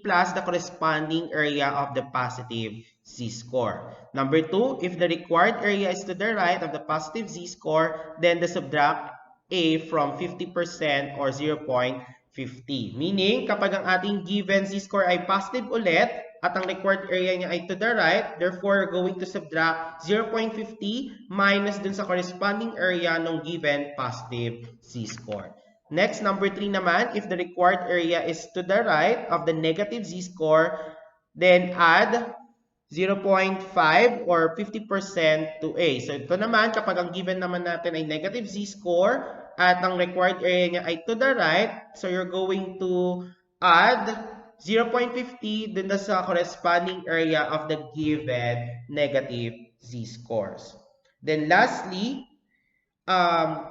Speaker 1: plus the corresponding area of the positive z-score. Number 2, if the required area is to the right of the positive z-score, then the subtract A from 50% or 0.50. Meaning, kapag ang ating given z-score ay positive ulit at ang required area niya ay to the right, therefore, we're going to subtract 0.50 minus dun sa corresponding area ng given positive z-score. Next, number 3 naman, if the required area is to the right of the negative z-score, then add 0.5 or 50% to A. So ito naman, kapag ang given naman natin ay negative z-score at ang required area niya ay to the right, so you're going to add 0.50 dun sa corresponding area of the given negative z-scores. Then lastly,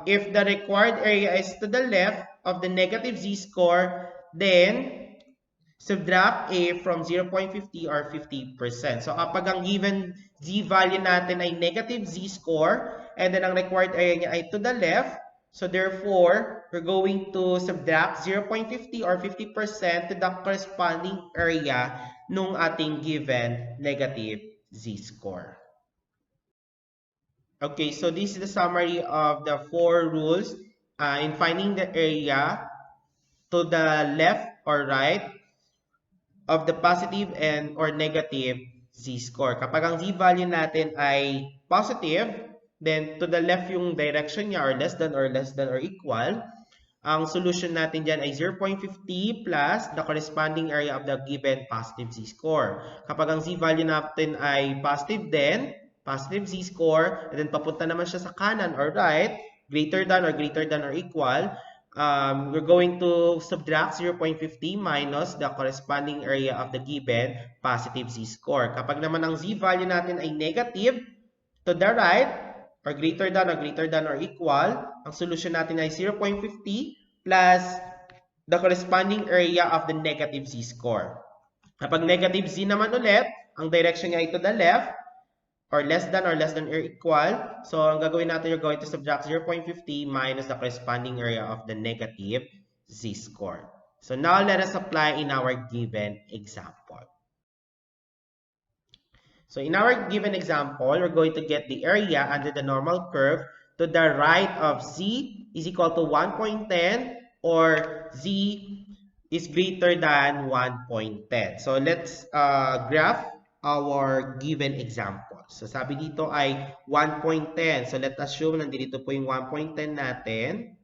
Speaker 1: if the required area is to the left of the negative z-score, then subtract A from 0.50 or 50%. So kapag ang given z value natin ay negative z-score and then ang required area niya ay to the left, so therefore, we're going to subtract 0.50 or 50% to the corresponding area nung ating given negative z-score. Okay, so this is the summary of the 4 rules in finding the area to the left or right of the positive and or negative z-score. Kapag ang z-value natin ay positive, then to the left yung direction niya or less than or equal, ang solution natin dyan ay 0.50 plus the corresponding area of the given positive z-score. Kapag ang z-value natin ay positive din, positive z-score, and then papunta naman siya sa kanan or right, greater than or equal, we're going to subtract 0.50 minus the corresponding area of the given positive z-score. Kapag naman ang z-value natin ay negative, to the right, or greater than or equal, ang solution natin ay 0.50 plus the corresponding area of the negative z-score. Kapag negative z naman ulit, ang direction niya ay to the left, or less than or equal. So, ang gagawin natin, you're going to subtract 0.50 minus the corresponding area of the negative z-score. So, now let us apply in our given example. So, in our given example, we're going to get the area under the normal curve to the right of z is equal to 1.10 or z is greater than 1.10. So, let's graph our given example. So, sabi dito ay 1.10. So, let's assume nandito po yung 1.10 natin.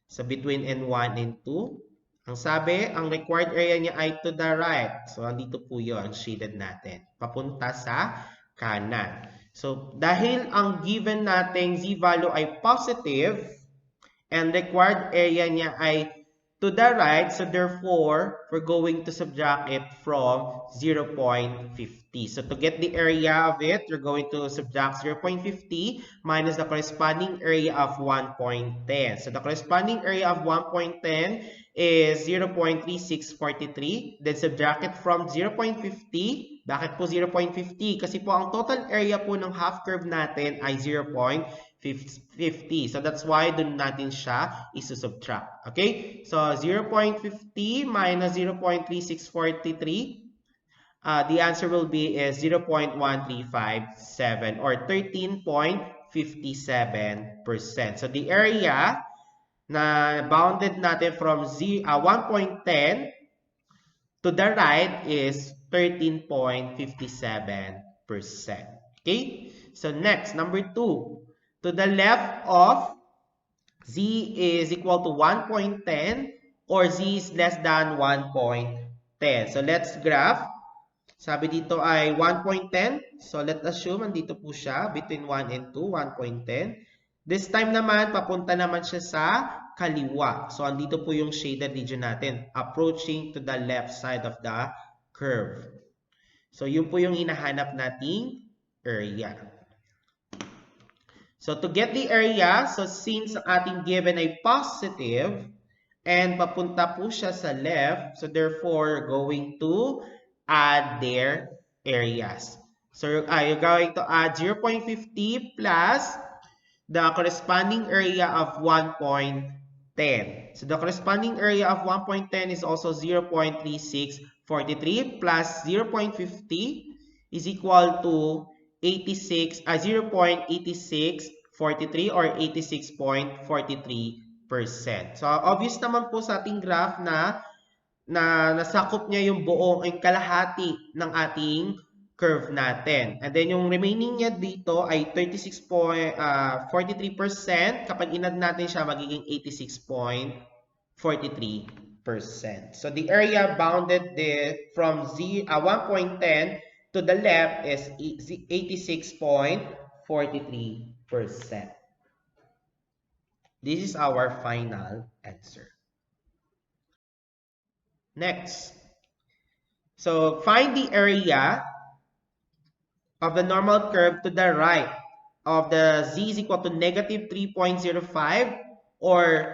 Speaker 1: So, between N1 and 2. Ang sabi, ang required area niya ay to the right. So, andito po yun, ang shaded natin. Papunta sa kanan. So, dahil ang given nating z-value ay positive, and required area niya ay to the right, so therefore, we're going to subtract it from 0.50. So to get the area of it, we're going to subtract 0.50 minus the corresponding area of 1.10. So the corresponding area of 1.10 is 0.3643. Then subtract it from 0.50. Bakit po 0.50? Kasi po ang total area po ng half curve natin ay 0.50. So that's why dun natin siya isusubtract. Okay? So 0.50 minus 0.3643, the answer will be is 0.1357 or 13.57%. So the area na bounded natin from 1.10 to the right is 13.57%. Okay? So next, number 2. To the left of z is equal to 1.10 or z is less than 1.10. So let's graph. Sabi dito ay 1.10. So let's assume andito po siya between 1 and 2, 1.10. This time naman, papunta naman siya sa kaliwa. So andito po yung shaded region natin, approaching to the left side of the curve. So yun po yung hinahanap nating area. So to get the area, so since ang ating given ay positive and papunta po siya sa left, so therefore going to add their areas. So you're going to add 0.50 plus the corresponding area of 1.10. So the corresponding area of 1.10 is also 0.3643 plus 0.50 is equal to 0.8643 or 86.43%. So obvious naman po sa ating graph na nasakop niya yung buong kalahati ng ating curve natin. And then yung remaining niya dito ay 36.43%. Kapag inad natin siya, magiging 86.43%. So the area bounded from 1.10 to the left is 86.43%. This is our final answer. Next. So find the area of the normal curve to the right of the z is equal to negative 3.05 or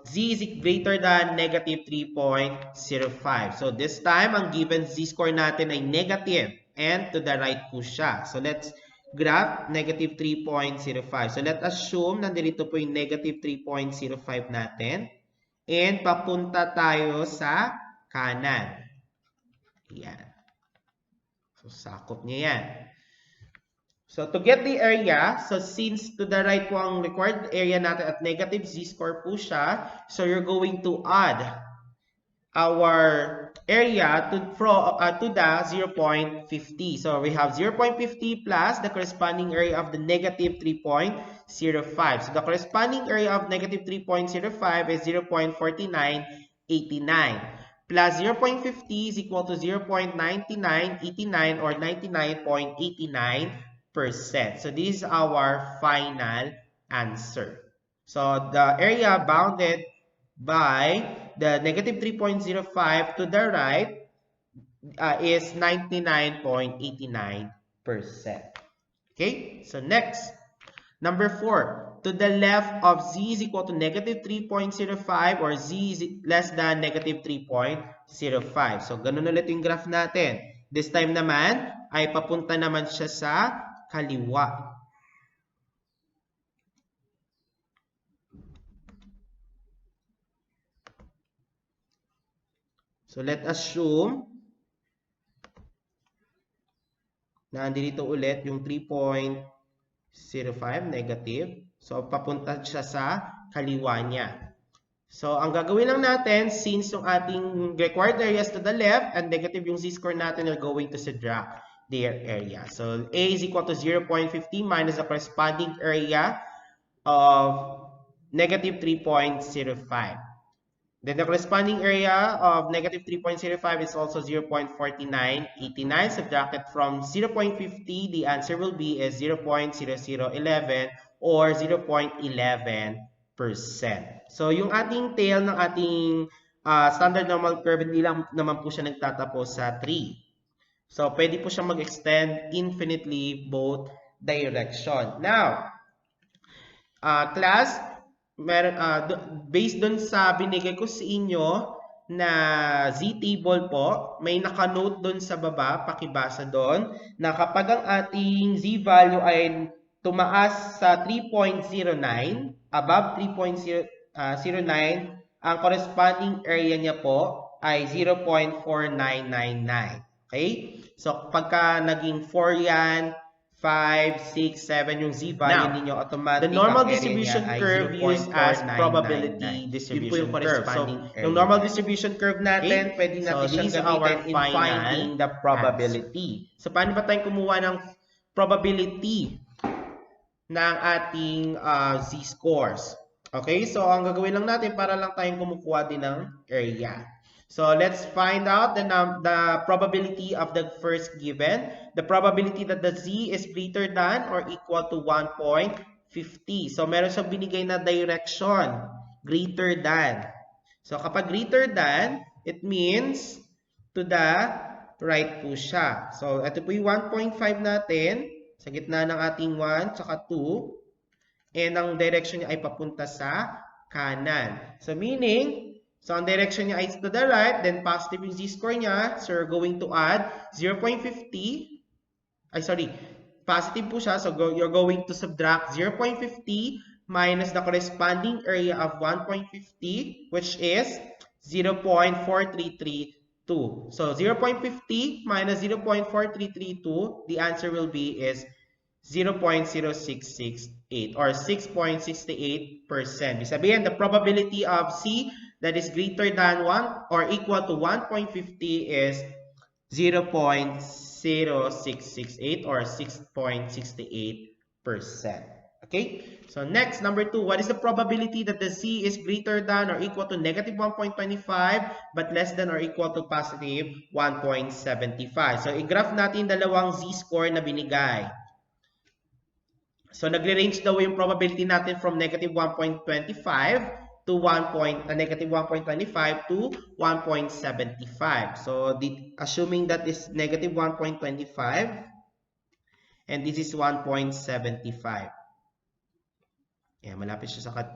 Speaker 1: z is greater than negative 3.05. So this time, ang given z-score natin ay negative and to the right po siya. So let's graph negative 3.05. So let's assume nandito po yung negative 3.05 natin and papunta tayo sa kanan. Yan. So sakop niya yan. So to get the area, so since to the right po ang required area natin at negative z-score po siya, so you're going to add our area to the 0.50. So we have 0.50 plus the corresponding area of the negative 3.05. So the corresponding area of negative 3.05 is 0.4989. Plus 0.50 is equal to 0.9989 or 99.89%. So this is our final answer. So the area bounded by the negative 3.05 to the right is 99.89%. Okay, so next, number 4. To the left of z is equal to negative 3.05 or z is less than negative 3.05. So, ganun ulit yung graph natin. This time naman, ay papunta naman siya sa kaliwa. So, let us assume na andito ulit yung 3.05 negative. So, papunta siya sa kaliwa niya. So, ang gagawin lang natin, since yung ating required areas to the left and negative yung z-score natin, are going to subtract their area. So, A is equal to 0.50 minus the corresponding area of negative 3.05. Then the corresponding area of negative 3.05 is also 0.4989. Subtracted from 0.50, the answer will be is 0.0011 or 0.11%. So, yung ating tail ng ating standard normal curve, hindi lang naman po siya nagtatapos sa 3. So, pwede po siyang mag-extend infinitely both direction. Now, class, based dun sa binigay ko sa inyo na z-table po, may naka-note dun sa baba, pakibasa dun, na kapag ang ating z-value ay tumaas sa 3.09, above 3.09, ang corresponding area niya po ay 0.4999. Okay? So, pagka naging 4 yan, 5, 6, 7 yung z-value ninyo, automatic the normal distribution curve used as probability distribution curve. So, yung normal distribution curve natin, pwede natin siyang gamitin in finding the probability. So, paano ba tayong kumuha ng probability ng ating z-scores? Okay, so ang gagawin lang natin para lang tayong kumukuha din ng area. So, let's find out the probability of the first given. The probability that the z is greater than or equal to 1.50. So, meron siyang binigay na direction. Greater than. So, kapag greater than, it means to the right po siya. So, ito po yung 1.5 natin. Sa gitna ng ating 1 tsaka 2. And ang direction niya ay papunta sa kanan. So, meaning, so, ang direction niya is to the right, then positive yung z-score niya. So, we're going to add 0.50. Positive po siya. So, you're going to subtract 0.50 minus the corresponding area of 1.50, which is 0.4332. So, 0.50 minus 0.4332, the answer will be is 0.0668 or 6.68%. Ibig sabihin, the probability of C that is greater than 1 or equal to 1.50 is 0.0668 or 6.68%. Okay? So next, number 2, what is the probability that the C is greater than or equal to negative 1.25 but less than or equal to positive 1.75? So i-graph natin dalawang z-score na binigay. So, nagre-range daw yung probability natin from negative 1.25 to negative 1.25 to 1.75. So, assuming that is negative 1.25 and this is 1.75. Ayan, malapit siya sa 2.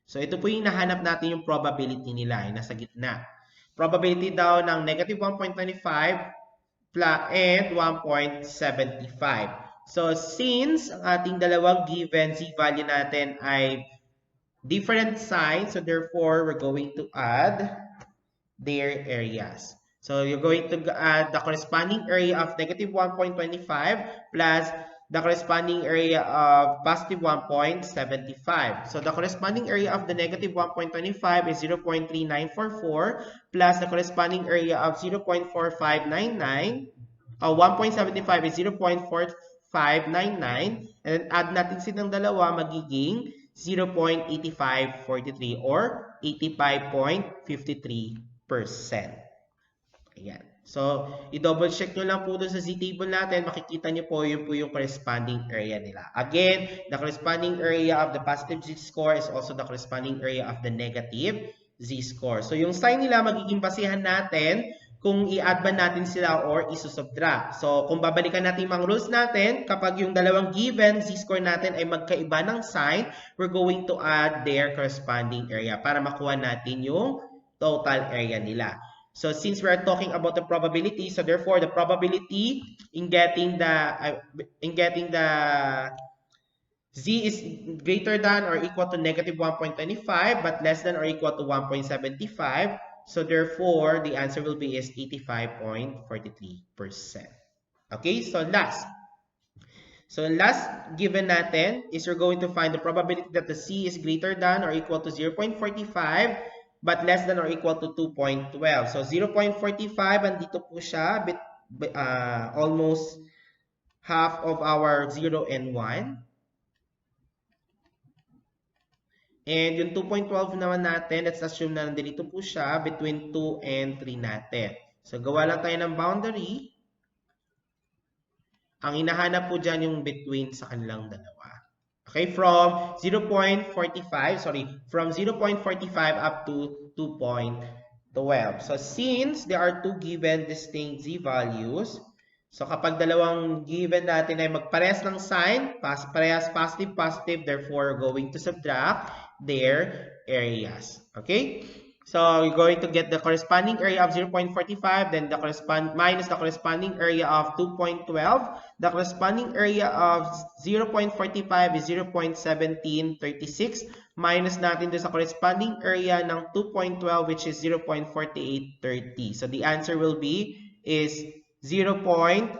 Speaker 1: So, ito po yung nahanap natin yung probability nila ay nasa gitna. Probability daw ng negative 1.25 and 1.75. So, since ang ating dalawang given z-value natin ay different signs, so therefore, we're going to add their areas. So, you're going to add the corresponding area of negative 1.25 plus the corresponding area of positive 1.75. So, the corresponding area of the negative 1.25 is 0.3944 plus the corresponding area of 0.4599. 1.75 is 0.4599 and then add natin silang dalawa magiging 0.8543 or 85.53%. Ayan. So, i-double check nyo lang po dun sa z-table natin, makikita nyo po yung corresponding area nila. Again, the corresponding area of the positive z-score is also the corresponding area of the negative z-score. So, yung sign nila, magiging basihan natin kung i-add ba natin sila or isusubtract. So, kung babalikan natin yung mga rules natin, kapag yung dalawang given z-score natin ay magkaiba ng sign, we're going to add their corresponding area para makuha natin yung total area nila. So since we are talking about the probability, so therefore the probability in getting the z is greater than or equal to negative 1.25 but less than or equal to 1.75. So therefore the answer will be is 85.43%. Okay, so last given natin is we're going to find the probability that the C is greater than or equal to 0.45 but less than or equal to 2.12. So 0.45, andito po siya, almost half of our 0 and 1. And yung 2.12 naman natin, let's assume na nandito po siya between 2 and 3 natin. So gawa lang tayo ng boundary. Ang hinahanap po dyan yung between sa kanilang dalawa. Okay, from 0.45 up to 2.12. So since there are two given distinct z values, so kapag dalawang given natin ay magparehas ng sign, parehas positive, therefore we're going to subtract their areas. Okay? So you're going to get the corresponding area of 0.45, then minus the corresponding area of 2.12. The corresponding area of 0.45 is 0.1736. Minus natin doon sa corresponding area ng 2.12, which is 0.4830. So the answer will be is 0.3094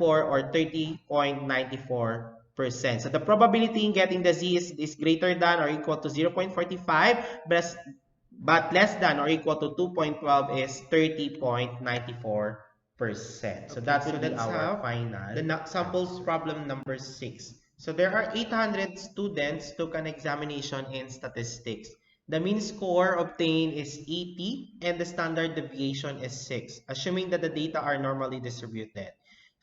Speaker 1: or 30.94%. So the probability in getting the z is greater than or equal to 0.45 but less than or equal to 2.12 is 30.94%. So that would be our final. The sample problem number 6. So there are 800 students took an examination in statistics. The mean score obtained is 80 and the standard deviation is 6, assuming that the data are normally distributed.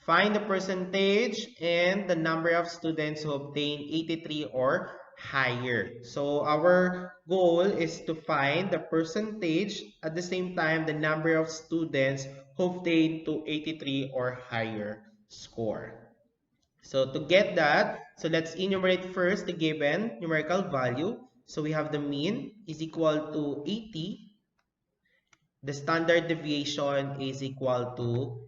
Speaker 1: Find the percentage and the number of students who obtain 83 or higher. So our goal is to find the percentage, at the same time the number of students who obtain to 83 or higher score. So to get that, so let's enumerate first the given numerical value. So we have the mean is equal to 80. The standard deviation is equal to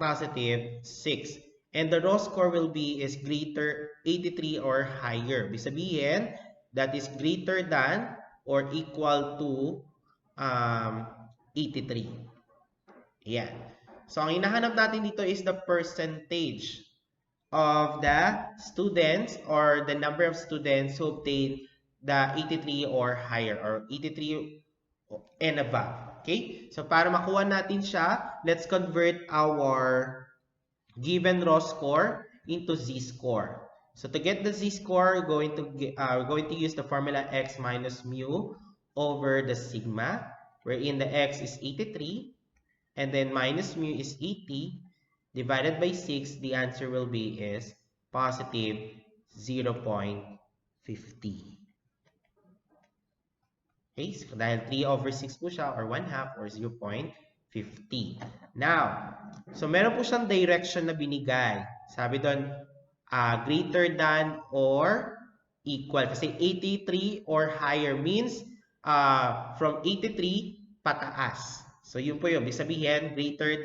Speaker 1: positive 6. And the raw score will be is greater 83 or higher. Ibig sabihin, that is greater than or equal to 83. Ayan. So ang hinahanap natin dito is the percentage of the students or the number of students who obtain the 83 or higher or 83 and above. Okay? So para makuha natin siya, let's convert our given raw score into z-score. So to get the z-score, we're going to use the formula x minus mu over the sigma, wherein the x is 83 and then minus mu is 80 divided by 6. The answer will be is positive 0.50. Okay, so dahil 3 over 6 po siya or 1/2 or 0.50. Now, so meron po siyang direction na binigay. Sabi doon, greater than or equal. Kasi 83 or higher means from 83 pataas. So yun po yun. Ibig sabihin, greater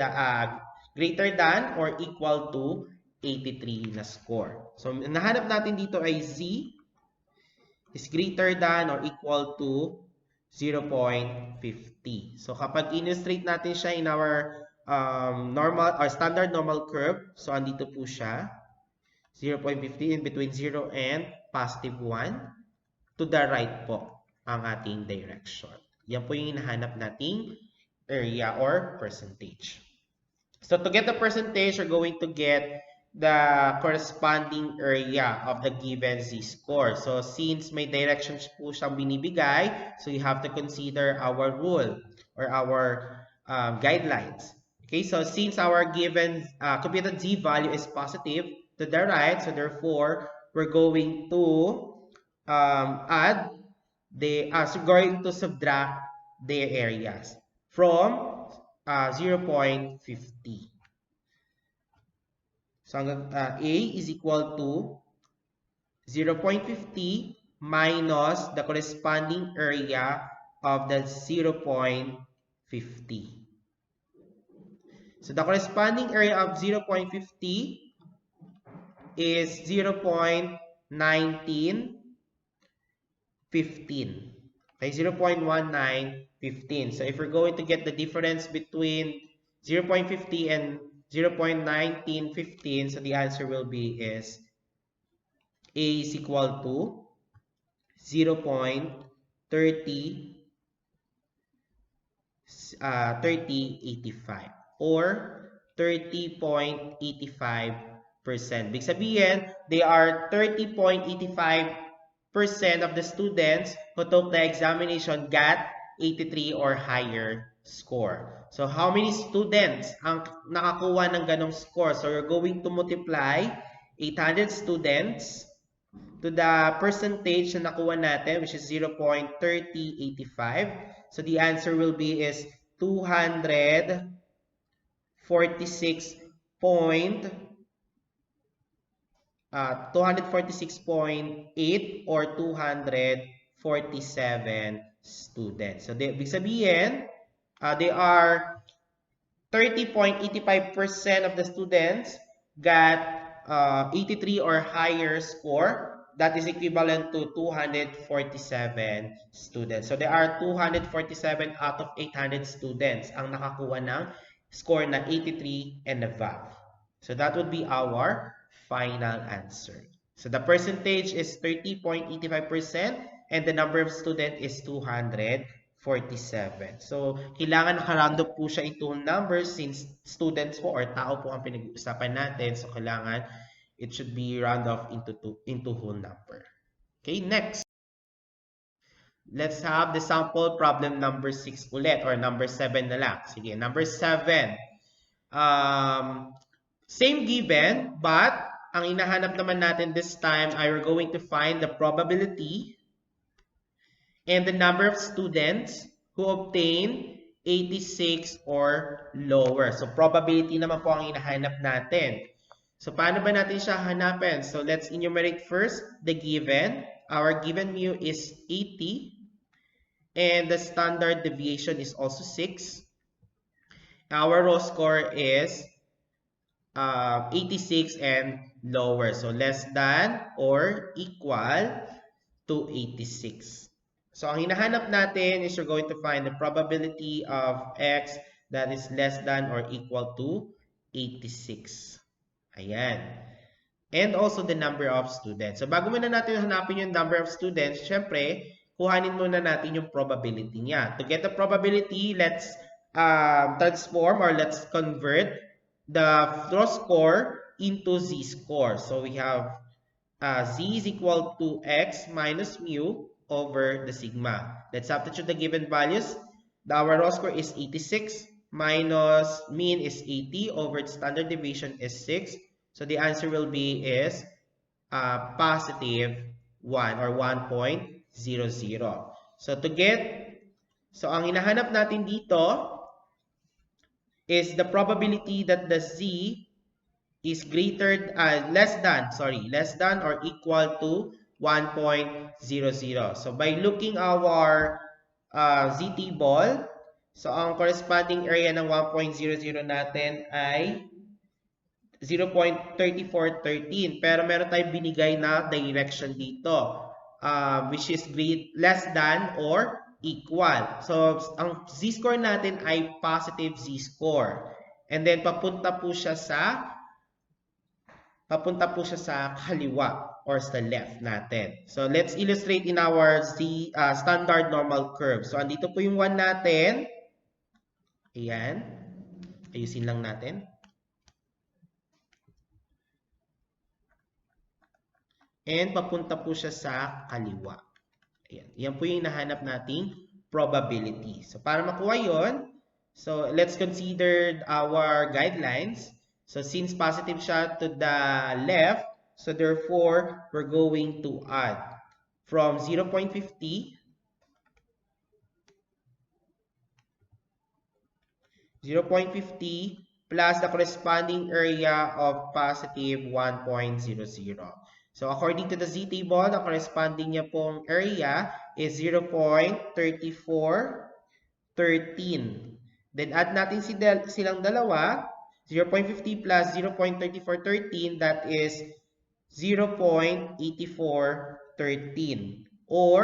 Speaker 1: than or equal to 83 na score. So nahanap natin dito ay z is greater than or equal to 0.50. So kapag illustrate natin siya in our normal or standard normal curve, so andito po siya, 0.50 in between 0 and positive 1. To the right po ang ating direction. Yan po yung hinahanap nating area or percentage. So to get the percentage, we're going to get the corresponding area of the given z-score. So since may directions po siyang binibigay, so you have to consider our rule or our guidelines. Okay, so since our given computed z value is positive to the right, so therefore we're going to add so going to subtract their areas from 0.50. So A is equal to 0.50 minus the corresponding area of the 0.50. So the corresponding area of 0.50 is 0.1915. Okay, 0.1915. So if we're going to get the difference between 0.50 and 0.1915, so the answer will be is A is equal to 0.30 3085 or 30.85%. Big sabihin, they are 30.85% of the students who took the examination got 83 or higher score. So how many students ang nakakuha ng ganong score? So you're going to multiply 800 students to the percentage na nakuha natin, which is 0.3085. So the answer will be is 246.8 or 247 students. So ibig sabihin, they are 30.85% of the students got 83 or higher score. That is equivalent to 247 students. So there are 247 out of 800 students ang nakakuha ng score na 83 and above. So that would be our final answer. So the percentage is 30.85% and the number of students is 247. So, kailangan naka-round up po siya into numbers since students po or tao po ang pinag-uusapan natin. So, kailangan it should be round off into whole number. Okay, next. Let's have the sample problem number 6 ulit or number 7 na lang. Sige, number 7. Same given, but ang hinahanap naman natin this time ay we're going to find the probability and the number of students who obtain 86 or lower. So, probability naman po ang hinahanap natin. So, paano ba natin siya hanapin? So, let's enumerate first the given. Our given mu is 80. And the standard deviation is also 6. Our raw score is 86 and lower. So, less than or equal to 86. So, ang hinahanap natin is you're going to find the probability of x that is less than or equal to 86. Ayan. And also the number of students. So, bago muna natin hanapin yung number of students, syempre, kuhanin muna natin yung probability niya. To get the probability, let's transform or let's convert the raw score into z-score. So, we have z is equal to x minus mu over the sigma. Let's substitute the given values. Our raw score is 86 minus mean is 80 over the standard deviation is 6. So the answer will be is positive 1 or 1.00. So ang hinahanap natin dito is the probability that the z is less than or equal to 1.00. So by looking our z table, so ang corresponding area ng 1.00 natin ay 0.3413. Pero meron tayong binigay na direction dito, which is less than or equal. So ang z-score natin ay positive z-score. And then papunta po siya sa kaliwa or sa left natin. So, let's illustrate in our standard normal curve. So, andito po yung 1 natin. Ayan. Ayusin lang natin. And papunta po siya sa kaliwa. Ayan. Yan po yung nahanap nating probability. So, para makuha yon, So let's consider our guidelines. So since positive siya to the left, so therefore we're going to add from 0.50 plus the corresponding area of positive 1.00. So according to the Z table, the corresponding niya pong area is 0.3413. Then add natin silang dalawa, 0.50 plus 0.3413, that is 0.8413 or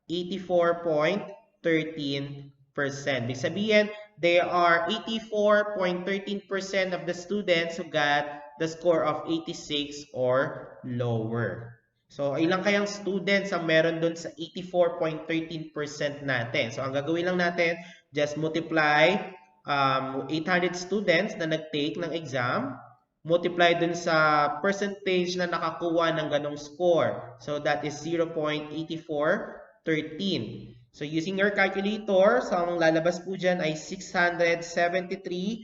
Speaker 1: 84.13%. Ibig sabihin, there are 84.13% of the students who got the score of 86 or lower. So, ilang kayang students ang meron dun sa 84.13% natin? So, ang gagawin lang natin, just multiply 800 students na nag-take ng exam, multiply dun sa percentage na nakakuha ng ganong score. So, that is 0.8413. So, using your calculator, so ang lalabas po dyan ay 673.04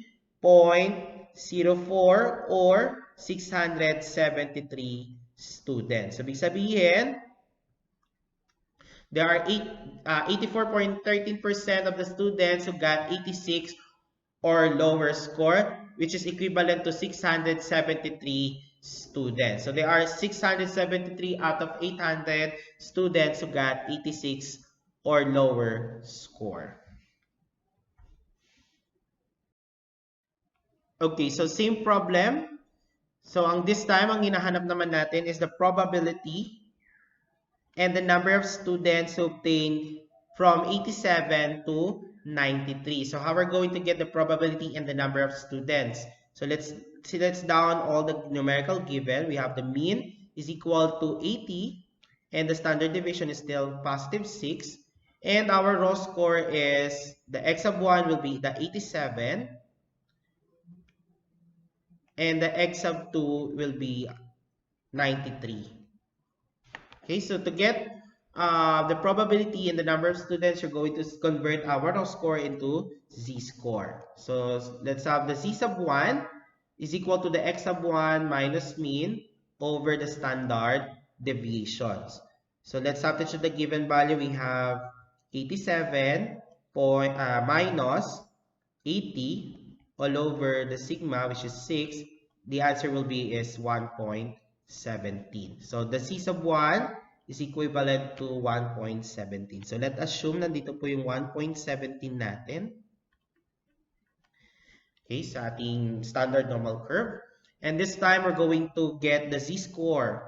Speaker 1: or 673 students. So, ibig sabihin, there are 84.13% of the students who got 86 or lower score, which is equivalent to 673 students. So there are 673 out of 800 students who got 86 or lower score. Okay, so same problem. So this time, ang hinahanap naman natin is the probability and the number of students who obtained from 87 to 93. So how we're going to get the probability and the number of students? So let's down all the numerical given. We have the mean is equal to 80 and the standard deviation is still positive 6. And our raw score is the x of 1 will be the 87 and the x of 2 will be 93. Okay, so to get the probability and the number of students, you're going to convert our raw score into z-score. So let's have the z sub 1 is equal to the x sub 1 minus mean over the standard deviations. So let's substitute the given value. We have 87 minus 80 all over the sigma, which is 6. The answer will be is 1.17. So the c sub 1 is equivalent to 1.17. So let's assume nandito po yung 1.17 natin. Okay, sa ating standard normal curve. And this time, we're going to get the z-score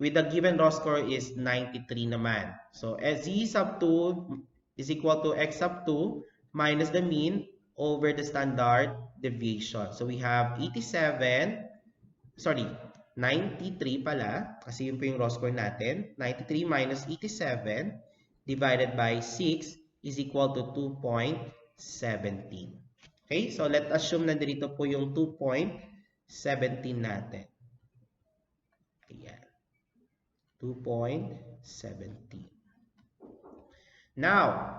Speaker 1: with the given raw score is 93 naman. So z sub 2 is equal to x sub 2 minus the mean over the standard deviation. So we have 93 pala, kasi yun po yung raw score natin. 93 minus 87 divided by 6 is equal to 2.17. Okay, so let's assume na dito po yung 2.17 natin. Ayan. 2.17. Now,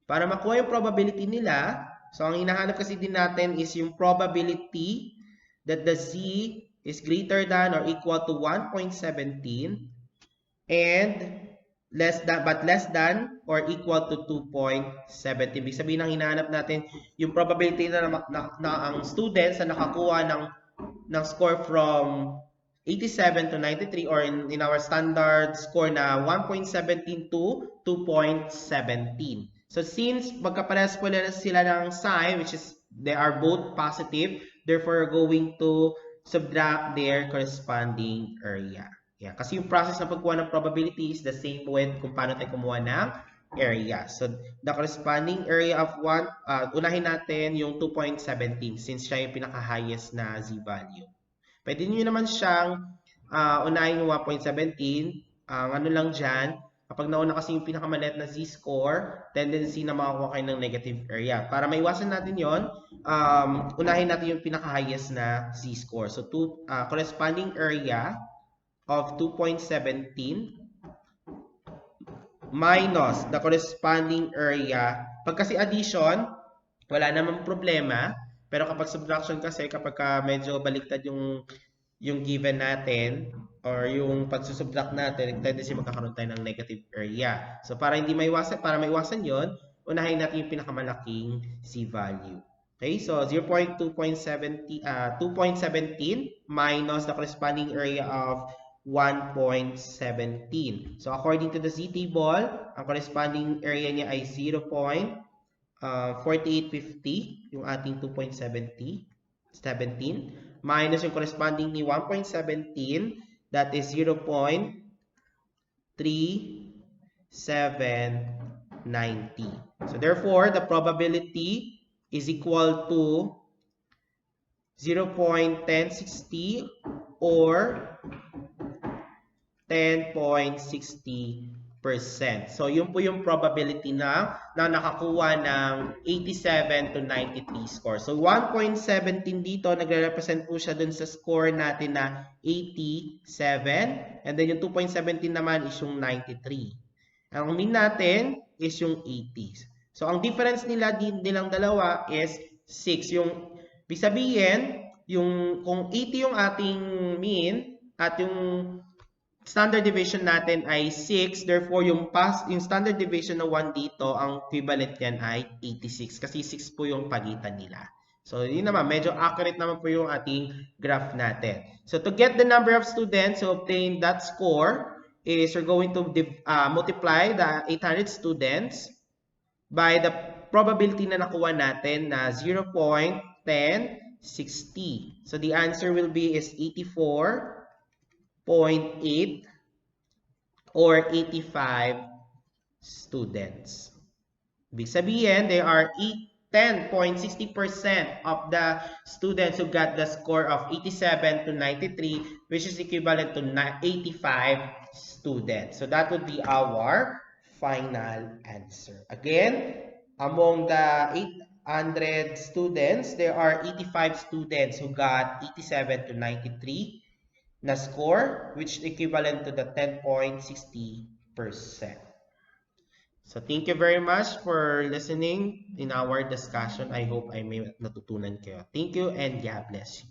Speaker 1: para makuha yung probability nila, so ang hinahanap kasi din natin is yung probability that the z is greater than or equal to 1.17 and less than or equal to 2.17. Ibig sabihin ang hinahanap natin yung probability na ang students na nakakuha ng score from 87 to 93 or in our standard score na 1.17 to 2.17. So since magkaparehas po sila ng sign, which is they are both positive, therefore we're going to subtract their corresponding area. Yeah, kasi yung process ng pagkuha ng probability is the same with kung paano tayo kumuha ng area. So the corresponding area of unahin natin yung 2.17 since siya yung pinaka-highest na z-value. Pwede nyo naman siyang unahin yung 1.17. Ang ano lang dyan, kapag nauna kasi yung pinakamaliit na z-score, tendency na makakuha kayo ng negative area. Para maiwasan natin yon, unahin natin yung pinaka-highest na z-score. So corresponding area of 2.17 minus the corresponding area. Pag kasi addition, wala namang problema. Pero kapag subtraction kasi, kapag medyo baliktad yung given natin or yung pagsusubtract natin, tendency magkakaroon tayo ng negative area. So para maiwasan yon, unahin natin yung pinakamalaking C-value. Okay, so 2.17 minus the corresponding area of 1.17. So according to the Z table, ang corresponding area niya ay 0.4850, yung ating 2.17 minus yung corresponding ni 1.17, that is 0.3790. So therefore, the probability is equal to 0.1060 or 10.60%. So, yun po yung probability na nakakuha ng 87 to 93 score. So, 1.17 dito, nagre-represent po siya dun sa score natin na 87. And then, yung 2.17 naman is yung 93. Ang mean natin is yung 80. So, ang difference nilang dalawa is 6. Yung, ibig sabihin, kung 80 yung ating mean at yung standard deviation natin ay 6. Therefore, yung standard deviation na 1 dito, ang equivalent yan ay 86. Kasi 6 po yung pagitan nila. So, yun naman, medyo accurate naman po yung ating graph natin. So, to get the number of students who obtain that score is we're going to multiply the 800 students by the probability na nakuha natin na 0.1060. So, the answer will be is 84.8 or 85 students. Ibig sabihin, they are 10.60% of the students who got the score of 87 to 93, which is equivalent to 85 students. So that would be our final answer. Again, among the 800 students, there are 85 students who got 87 to 93 na score, which is equivalent to the 10.60%. So thank you very much for listening in our discussion. I hope ay may natutunan kayo. Thank you and God bless you.